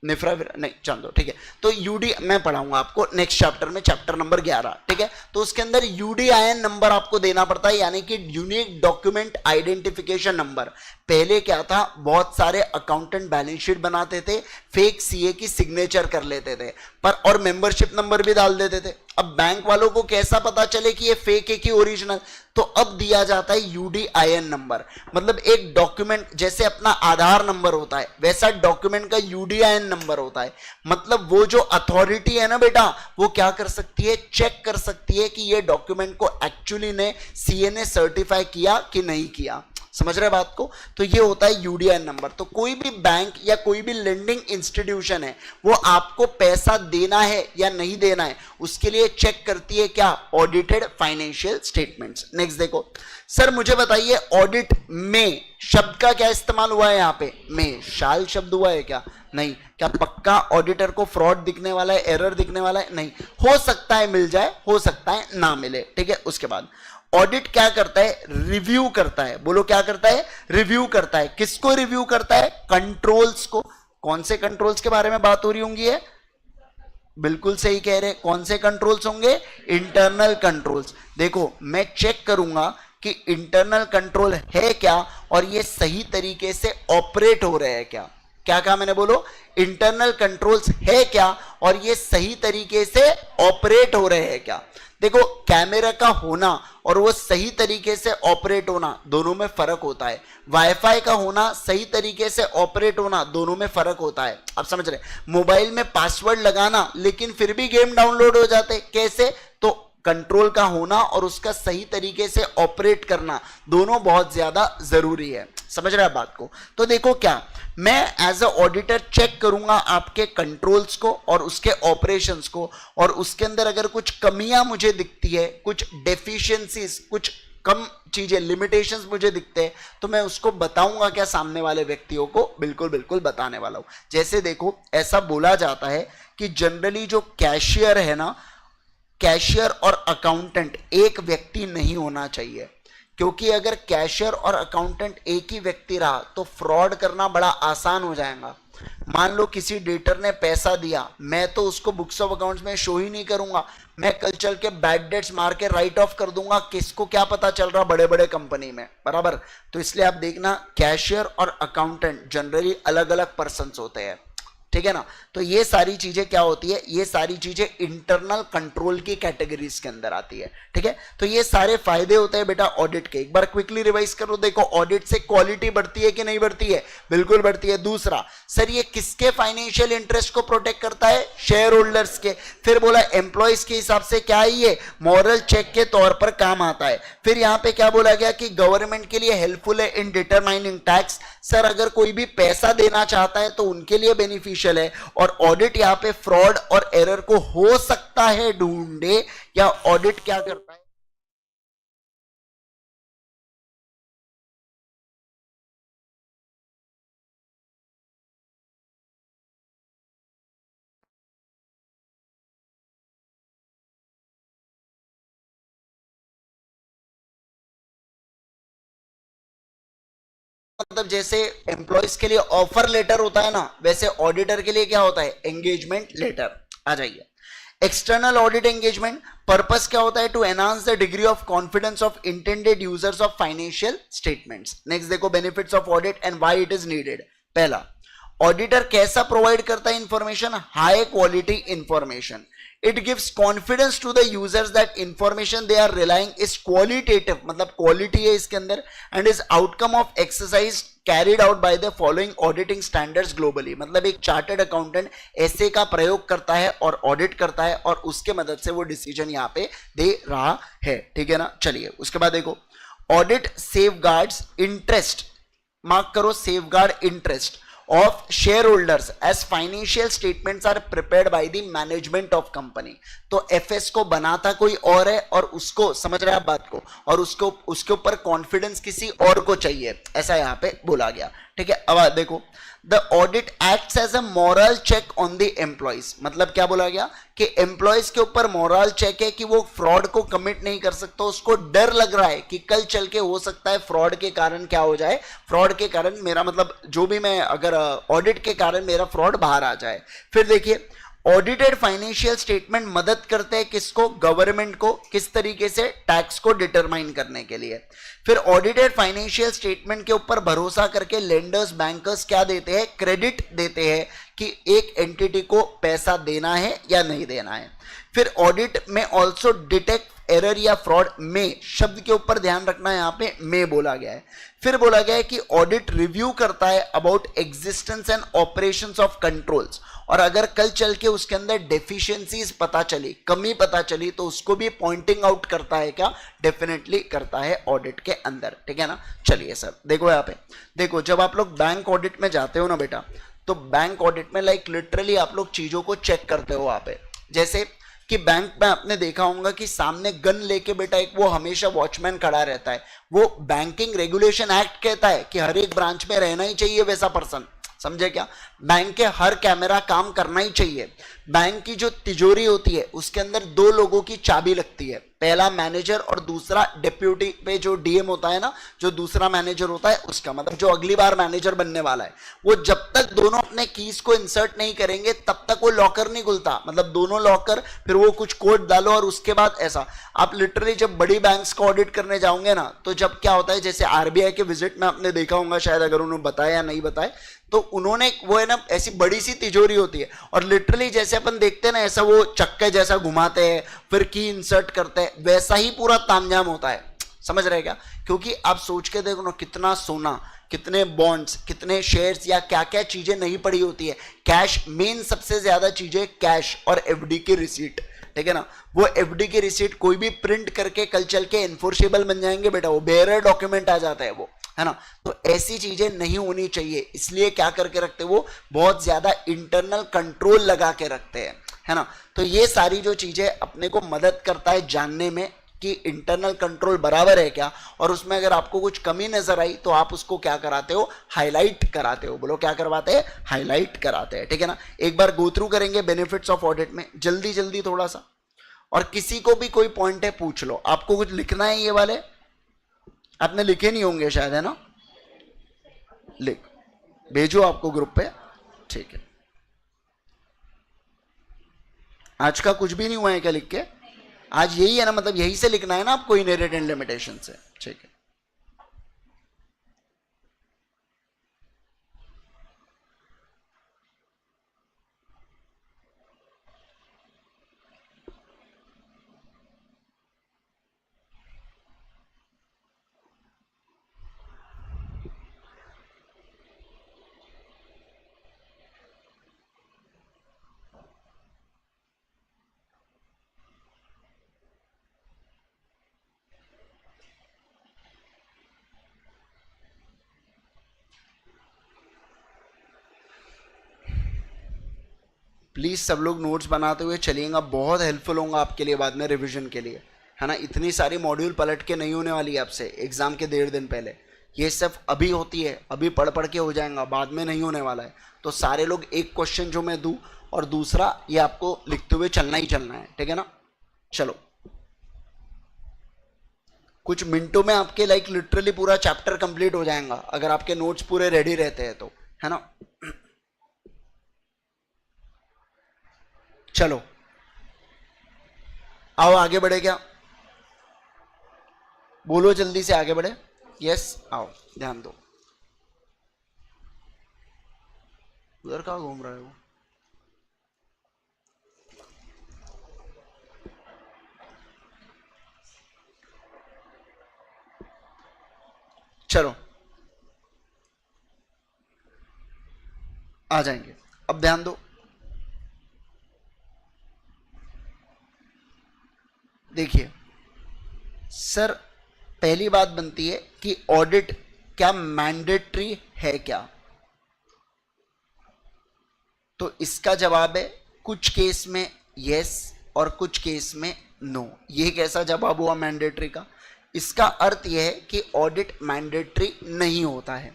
निफ्रा नहीं, चल दो, ठीक है। तो यूडी मैं पढ़ाऊंगा आपको नेक्स्ट चैप्टर में, चैप्टर नंबर 11, ठीक है। तो उसके अंदर यूडीआईएन नंबर आपको देना पड़ता है, यानी कि यूनिक डॉक्यूमेंट आइडेंटिफिकेशन नंबर। पहले क्या था, बहुत सारे अकाउंटेंट बैलेंस शीट बनाते थे, फेक सीए की सिग्नेचर कर लेते थे, पर और मेंबरशिप नंबर भी डाल देते थे। अब बैंक वालों को कैसा पता चले कि ये फेक है कि ओरिजिनल? तो अब दिया जाता है यूडीआईएन नंबर। मतलब एक डॉक्यूमेंट जैसे अपना आधार नंबर होता है, वैसा डॉक्यूमेंट का यूडीआईएन नंबर होता है। मतलब वो जो अथॉरिटी है ना बेटा, वो क्या कर सकती है? चेक कर सकती है कि ये डॉक्यूमेंट को एक्चुअली ने सीए ने सर्टिफाई किया कि नहीं किया। समझ रहे बात को? तो ये होता है यूडीआईएन नंबर। तो कोई भी बैंक या कोई भी लेंडिंग इंस्टीट्यूशन है, वो आपको पैसा देना है या नहीं देना है, उसके लिए चेक करती है क्या? Audited financial statements. नेक्स्ट देखो सर, मुझे बताइए ऑडिट में शब्द का क्या इस्तेमाल हुआ है? यहाँ पे में शाल शब्द हुआ है क्या? नहीं। क्या पक्का ऑडिटर को फ्रॉड दिखने वाला है, एरर दिखने वाला है? नहीं। हो सकता है मिल जाए, हो सकता है ना मिले, ठीक है। उसके बाद ऑडिट क्या करता है? रिव्यू करता है। बोलो क्या करता है? रिव्यू करता है। किसको रिव्यू करता है? कंट्रोल्स को। कौन से कंट्रोल्स के बारे में बात हो रही होंगी? है बिल्कुल सही कह रहे, कौन से कंट्रोल्स होंगे? Internal controls. देखो मैं चेक करूंगा कि इंटरनल कंट्रोल है क्या और ये सही तरीके से ऑपरेट हो रहे हैं क्या। क्या कहा मैंने? बोलो, इंटरनल कंट्रोल्स है क्या और ये सही तरीके से ऑपरेट हो रहे हैं क्या। देखो कैमरा का होना और वो सही तरीके से ऑपरेट होना दोनों में फर्क होता है। वाईफाई का होना, सही तरीके से ऑपरेट होना, दोनों में फर्क होता है। आप समझ रहे? मोबाइल में पासवर्ड लगाना लेकिन फिर भी गेम डाउनलोड हो जाते, कैसे? तो कंट्रोल का होना और उसका सही तरीके से ऑपरेट करना दोनों बहुत ज्यादा जरूरी है। समझ रहे हैं बात को? तो देखो क्या मैं एज अ ऑडिटर चेक करूंगा आपके कंट्रोल्स को और उसके ऑपरेशंस को, और उसके अंदर अगर कुछ कमियां मुझे दिखती है, कुछ डेफिशिएंसीज, कुछ कम चीजें, लिमिटेशंस मुझे दिखते हैं, तो मैं उसको बताऊंगा क्या सामने वाले व्यक्तियों को? बिल्कुल बिल्कुल बताने वाला हूं। जैसे देखो ऐसा बोला जाता है कि जनरली जो कैशियर है ना, कैशियर और अकाउंटेंट एक व्यक्ति नहीं होना चाहिए, क्योंकि अगर कैशियर और अकाउंटेंट एक ही व्यक्ति रहा तो फ्रॉड करना बड़ा आसान हो जाएगा। मान लो किसी डेटर ने पैसा दिया, मैं तो उसको बुक्स ऑफ अकाउंट्स में शो ही नहीं करूंगा, मैं कल चल के बैड डेट्स मार के राइट ऑफ कर दूंगा, किसको क्या पता चल रहा बड़े बड़े कंपनी में, बराबर। तो इसलिए आप देखना कैशियर और अकाउंटेंट जनरली अलग अलग पर्सन होते हैं, ठीक है ना। तो ये सारी चीजें क्या होती है? ये सारी चीजें इंटरनल कंट्रोल की कैटेगरीज के अंदर आती है, ठीक है। तो ये सारे फायदे होते हैं बेटा ऑडिट के। एक बार क्विकली रिवाइज करो। देखो ऑडिट से क्वालिटी बढ़ती है कि नहीं बढ़ती है? बिल्कुल बढ़ती है। दूसरा, सर ये किसके फाइनेंशियल इंटरेस्ट को प्रोटेक्ट करता है? शेयर होल्डर्स के। फिर बोला एम्प्लॉयज के हिसाब से क्या है? ये मॉरल चेक के तौर पर काम आता है। फिर यहां पे क्या बोला गया कि गवर्नमेंट के लिए हेल्पफुल है इन डिटरमाइनिंग टैक्स। सर अगर कोई भी पैसा देना चाहता है तो उनके लिए बेनिफिशियल है। और ऑडिट यहां पे फ्रॉड और एरर को हो सकता है ढूंढे, या ऑडिट क्या करता है? मतलब जैसे एम्प्लॉयज के लिए ऑफर लेटर होता है ना, वैसे ऑडिटर के लिए क्या होता है? Engagement letter. आ जाइए एक्सटर्नल ऑडिट एंगेजमेंट। पर्पस क्या होता है? To enhance the degree of confidence of intended users of financial statements. Next देखो benefits of audit and why it is needed. पहला, ऑडिटर कैसा प्रोवाइड करता है information? High quality information. It gives confidence to the users that information they are relying is qualitative, मतलब quality है इसके अंदर, and is outcome of exercise carried out by the following auditing standards globally। मतलब एक चार्टर्ड अकाउंटेंट ऐसे का प्रयोग करता है और ऑडिट करता है और उसके मदद से वो डिसीजन यहाँ पे दे रहा है, ठीक है ना। चलिए उसके बाद देखो, ऑडिट सेफगार्ड्स इंटरेस्ट, मार्क करो, safeguard interest of shareholders as financial statements are prepared by the management of company। तो एफएस को बनाता कोई और है और उसको, समझ रहे हैं आप बात को, और उसके ऊपर कॉन्फिडेंस किसी और को चाहिए, ऐसा यहां पे बोला गया, ठीक है। अब देखो, the audit acts as a moral check on the employees. मतलब क्या बोला गया कि एम्प्लॉयज के ऊपर मॉरल चेक है कि वो फ्रॉड को कमिट नहीं कर सकता, उसको डर लग रहा है कि कल चल के हो सकता है फ्रॉड के कारण क्या हो जाए, फ्रॉड के कारण मेरा मतलब जो भी मैं अगर ऑडिट के कारण मेरा फ्रॉड बाहर आ जाए। फिर देखिए ऑडिटेड फाइनेंशियल स्टेटमेंट मदद करते हैं किसको? गवर्नमेंट को, किस तरीके से? टैक्स को डिटरमाइन करने के लिए। फिर ऑडिटेड फाइनेंशियल स्टेटमेंट के ऊपर भरोसा करके लेंडर्स, बैंकर्स क्या देते हैं? क्रेडिट देते हैं कि एक एंटिटी को पैसा देना है या नहीं देना है। फिर ऑडिट में ऑल्सो डिटेक्ट एरर या फ्रॉड। में शब्द के ऊपर ध्यान रखना, यहां पे में बोला गया है। फिर बोला गया है कि ऑडिट रिव्यू करता है about existence and operations of controls, और अगर कल चल के उसके अंदर डेफिशिएंसीज पता चली, कमी पता चली, तो उसको भी पॉइंटिंग आउट करता है क्या? डेफिनेटली करता है ऑडिट के अंदर, ठीक है ना। चलिए सर देखो यहाँ पे, देखो जब आप लोग बैंक ऑडिट में जाते हो ना बेटा, तो बैंक ऑडिट में लाइक लिटरली आप लोग चीजों को चेक करते हो वहां पे। जैसे कि बैंक में आपने देखा होगा कि सामने गन लेके बेटा एक वो हमेशा वॉचमैन खड़ा रहता है। वो बैंकिंग रेगुलेशन एक्ट कहता है कि हर एक ब्रांच में रहना ही चाहिए वैसा पर्सन, समझे क्या? बैंक के हर कैमरा काम करना ही चाहिए। बैंक की जो तिजोरी होती है उसके अंदर दो लोगों की चाबी लगती है, पहला मैनेजर और दूसरा डिप्यूटी पे जो डीएम होता है ना, जो दूसरा मैनेजर होता है उसका, मतलब जो अगली बार मैनेजर बनने वाला है, वो जब तक दोनों अपने कीज को इंसर्ट नहीं करेंगे तब तक वो लॉकर नहीं खुलता। मतलब दोनों लॉकर, फिर वो कुछ कोड डालो और उसके बाद ऐसा। आप लिटरली जब बड़ी बैंक्स को ऑडिट करने जाओगे ना, तो जब क्या होता है, जैसे आरबीआई के विजिट में आपने देखा होगा शायद, अगर उन्होंने बताया या नहीं बताया, तो उन्होंने वो है ना ऐसी बड़ी सी तिजोरी होती है और लिटरली जैसे अपन देखते हैं ना ऐसा वो चक्के जैसा घुमाते हैं, फिर की इंसर्ट करते हैं, वैसा ही पूरा तामझाम होता है। समझ रहे क्या? क्योंकि आप सोच के देखो ना, कितना सोना, कितने बॉन्ड्स, कितने शेयर्स या क्या क्या चीजें नहीं पड़ी होती है। कैश, मेन सबसे ज्यादा चीजें कैश और एफडी की रिसीट, ठीक है ना। वो एफडी की रिसीट कोई भी प्रिंट करके कल चल के एनफोर्सेबल बन जाएंगे बेटा, वो बेयरर डॉक्यूमेंट आ जाता है वो, है ना। तो ऐसी चीजें नहीं होनी चाहिए, इसलिए क्या करके रखते, वो बहुत ज्यादा इंटरनल कंट्रोल लगा के रखते हैं, है ना। तो ये सारी जो चीजें अपने को मदद करता है जानने में कि इंटरनल कंट्रोल बराबर है क्या, और उसमें अगर आपको कुछ कमी नजर आई तो आप उसको क्या कराते हो, हाईलाइट कराते हो। बोलो क्या करवाते हैं, हाईलाइट कराते हैं, ठीक है ना। एक बार गो थ्रू करेंगे बेनिफिट्स ऑफ ऑडिट में, जल्दी जल्दी थोड़ा सा, और किसी को भी कोई पॉइंट है पूछ लो। आपको कुछ लिखना है, ये वाले आपने लिखे नहीं होंगे शायद, है ना, लिख भेजो आपको ग्रुप पे, ठीक है। आज का कुछ भी नहीं हुआ है क्या लिख के? आज यही है ना, मतलब यही से लिखना है ना आपको, इनहेरिट एंड लिमिटेशन से, ठीक है। प्लीज सब लोग नोट्स बनाते हुए चलिएगा, बहुत हेल्पफुल होगा आपके लिए बाद में रिवीजन के लिए, है ना। इतनी सारी मॉड्यूल पलट के नहीं होने वाली है आपसे एग्जाम के 1.5 दिन पहले, ये सिर्फ अभी होती है, अभी पढ़ पढ़ के हो जाएगा, बाद में नहीं होने वाला है। तो सारे लोग एक क्वेश्चन जो मैं दूं और दूसरा ये आपको लिखते हुए चलना ही चलना है, ठीक है ना। चलो, कुछ मिनटों में आपके लाइक लिटरली पूरा चैप्टर कंप्लीट हो जाएगा अगर आपके नोट्स पूरे रेडी रहते हैं तो, है ना। चलो आओ आगे बढ़े, क्या बोलो, जल्दी से आगे बढ़े। यस आओ, ध्यान दो। उधर कहाँ घूम रहे हो? चलो आ जाएंगे, अब ध्यान दो। देखिए सर, पहली बात बनती है कि ऑडिट क्या मैंडेटरी है क्या? तो इसका जवाब है कुछ केस में यस और कुछ केस में नो। ये कैसा जवाब हुआ मैंडेटरी का? इसका अर्थ यह है कि ऑडिट मैंडेटरी नहीं होता है,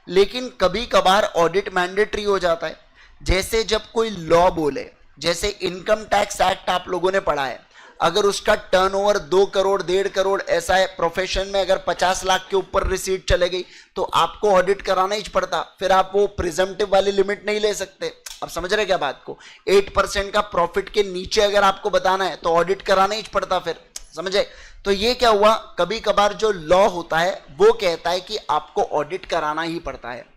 लेकिन कभी कभार ऑडिट मैंडेटरी हो जाता है। जैसे जब कोई लॉ बोले, जैसे इनकम टैक्स एक्ट आप लोगों ने पढ़ा है, अगर उसका टर्नओवर 2 करोड़ 1.5 करोड़ ऐसा है, प्रोफेशन में अगर 50 लाख के ऊपर रिसीट चले गई तो आपको ऑडिट कराना ही पड़ता, फिर आप वो प्रिजम्पटिव वाली लिमिट नहीं ले सकते। अब समझ रहे क्या बात को? 8% का प्रॉफिट के नीचे अगर आपको बताना है तो ऑडिट कराना ही पड़ता, फिर समझे। तो ये क्या हुआ, कभी कभार जो लॉ होता है वो कहता है कि आपको ऑडिट कराना ही पड़ता है।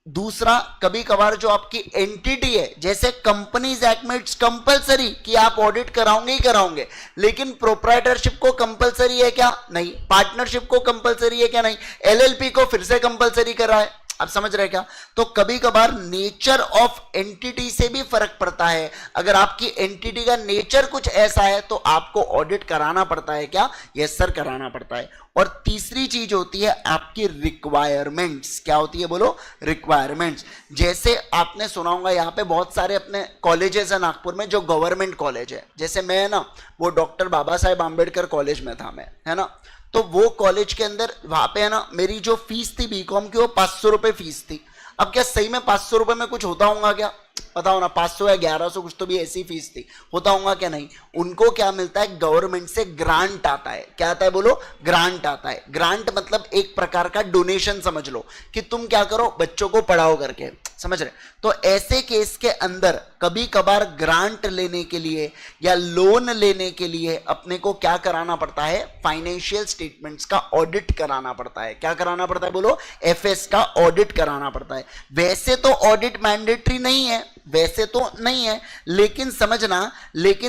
दूसरा, कभी कभार जो आपकी एंटिटी है, जैसे कंपनीज एक्ट में इट्स कंपलसरी कि आप ऑडिट कराओगे ही कराओगे, लेकिन प्रोप्राइटरशिप को कंपलसरी है क्या? नहीं। पार्टनरशिप को कंपलसरी है क्या? नहीं। एलएलपी को फिर से कंपलसरी करा है। आप समझ रहे क्या? तो कभी कभार नेचर ऑफ एंटिटी से भी फर्क पड़ता है। अगर आपकी एंटिटी का नेचर कुछ ऐसा है तो आपको ऑडिट कराना पड़ता है क्या? यस सर, कराना पड़ता है। और तीसरी चीज होती है आपकी रिक्वायरमेंट्स। क्या होती है बोलो? रिक्वायरमेंट्स। जैसे आपने सुना होगा, यहाँ पे बहुत सारे अपने कॉलेजेस है नागपुर में जो गवर्नमेंट कॉलेज है, जैसे मैं ना वो डॉक्टर बाबा साहेब आम्बेडकर कॉलेज में था मैं, है ना। तो वो कॉलेज के अंदर वहां पे है ना, मेरी जो फीस थी बीकॉम की वो 500 रुपए फीस थी। अब क्या सही में 500 रुपए में कुछ होता होगा क्या? बताओ ना, 500 या 1100 कुछ तो भी ऐसी फीस थी, होता होगा क्या नहीं? उनको क्या मिलता है? गवर्नमेंट से ग्रांट आता है। क्या आता है बोलो? ग्रांट आता है। ग्रांट मतलब एक प्रकार का डोनेशन समझ लो, कि तुम क्या करो, बच्चों को पढ़ाओ करके, समझ रहे? तो ऐसे केस के अंदर कभी कभार ग्रांट लेने के लिए या लोन लेने के लिए अपने को क्या कराना पड़ता है? फाइनेंशियल स्टेटमेंट्स का ऑडिट कराना पड़ता है। क्या कराना पड़ता है बोलो? एफएस का ऑडिट कराना पड़ता है। वैसे तो ऑडिट मैंडेटरी नहीं है, वैसे तो नहीं है, लेकिन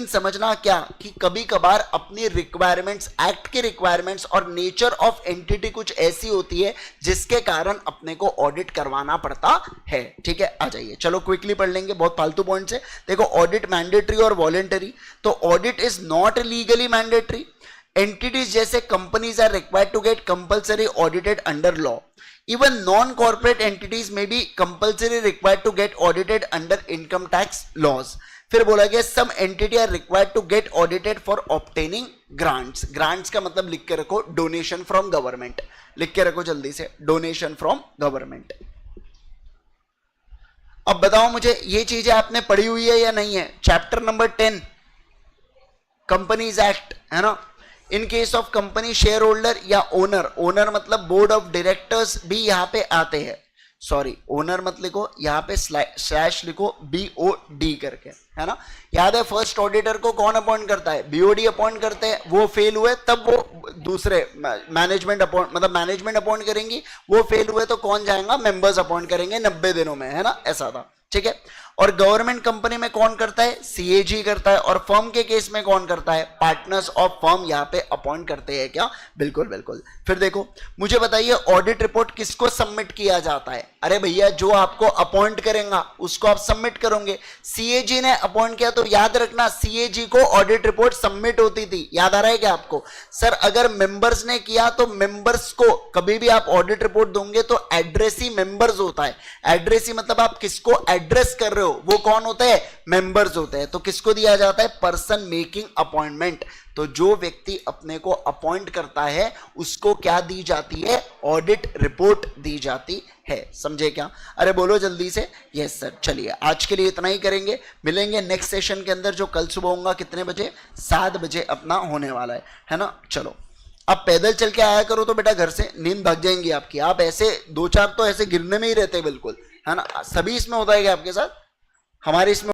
समझना क्या, कि कभी कभार अपनी रिक्वायरमेंट्स, एक्ट के रिक्वायरमेंट्स और नेचर ऑफ एंटिटी कुछ ऐसी होती है जिसके कारण अपने को ऑडिट करवाना पड़ता है। ठीक है, आ जाइए, चलो क्विकली पढ़ लेंगे, बहुत फालतू पॉइंट्स है। देखो, ऑडिट मैंडेटरी और वॉलेंटरी। तो audit is not legally mandatory. Entities जैसे companies are required to get compulsory audited under law. Even non-corporate entities may be compulsory required to get audited under income tax laws. फिर बोला गया some entity are required to get audited for obtaining grants. Grants का मतलब लिख के रखो donation from government. लिख के रखो जल्दी से, donation from government. अब बताओ मुझे, ये चीजें आपने पढ़ी हुई है या नहीं है? चैप्टर नंबर 10 कंपनीज एक्ट है ना। In case of company share holder या ओनर, ओनर मतलब बोर्ड ऑफ डायरेक्टर्स भी यहां पे आते हैं। सॉरी, ओनर मत लिखो, यहां पे स्लैश लिखो BOD करके, है ना। याद है फर्स्ट ऑडिटर को कौन अपॉइंट करता है? BOD अपॉइंट करते हैं। वो फेल हुए तब वो दूसरे मैनेजमेंट अपॉइंट करेंगी। वो फेल हुए तो कौन जाएगा? मेंबर्स अपॉइंट करेंगे 90 दिनों में, है ना, ऐसा था। ठीक है, और गवर्नमेंट कंपनी में कौन करता है? CAG करता है। और फर्म के केस में कौन करता है? पार्टनर्स ऑफ फर्म यहां पे अपॉइंट करते हैं। क्या? बिल्कुल बिल्कुल। फिर देखो, मुझे बताइए ऑडिट रिपोर्ट किसको सबमिट किया जाता है? अरे भैया, जो आपको अपॉइंट करेगा उसको आप सबमिट करोगे। CAG ने अपॉइंट किया तो याद रखना CAG को ऑडिट रिपोर्ट सबमिट होती थी। याद आ रहा है क्या आपको? सर अगर मेंबर्स ने किया तो मेंबर्स को कभी भी आप ऑडिट रिपोर्ट दोगे तो एड्रेसी मेंबर्स होता है। एड्रेसी मतलब आप किसको एड्रेस कर रहे हो, वो कौन होता है? मेंबर्स होते हैं। तो किसको दिया जाता है? Person making appointment. तो जो व्यक्ति अपने को अपॉइंट करता है उसको क्या दी जाती है? ऑडिट रिपोर्ट दी जाती है। समझे क्या? अरे बोलो जल्दी से। Yes sir. चलिए, आज के लिए इतना ही करेंगे, मिलेंगे नेक्स्ट सेशन के अंदर जो कल सुबह होगा। कितने बजे? 7 बजे अपना होने वाला है ना। चलो, अब पैदल चल के आया करो तो बेटा घर से नींद भाग जाएंगी आपकी। आप ऐसे 2-4 तो ऐसे गिरने में ही रहते बिल्कुल, है ना। सभी इसमें होता है क्या आपके साथ? हमारे इसमें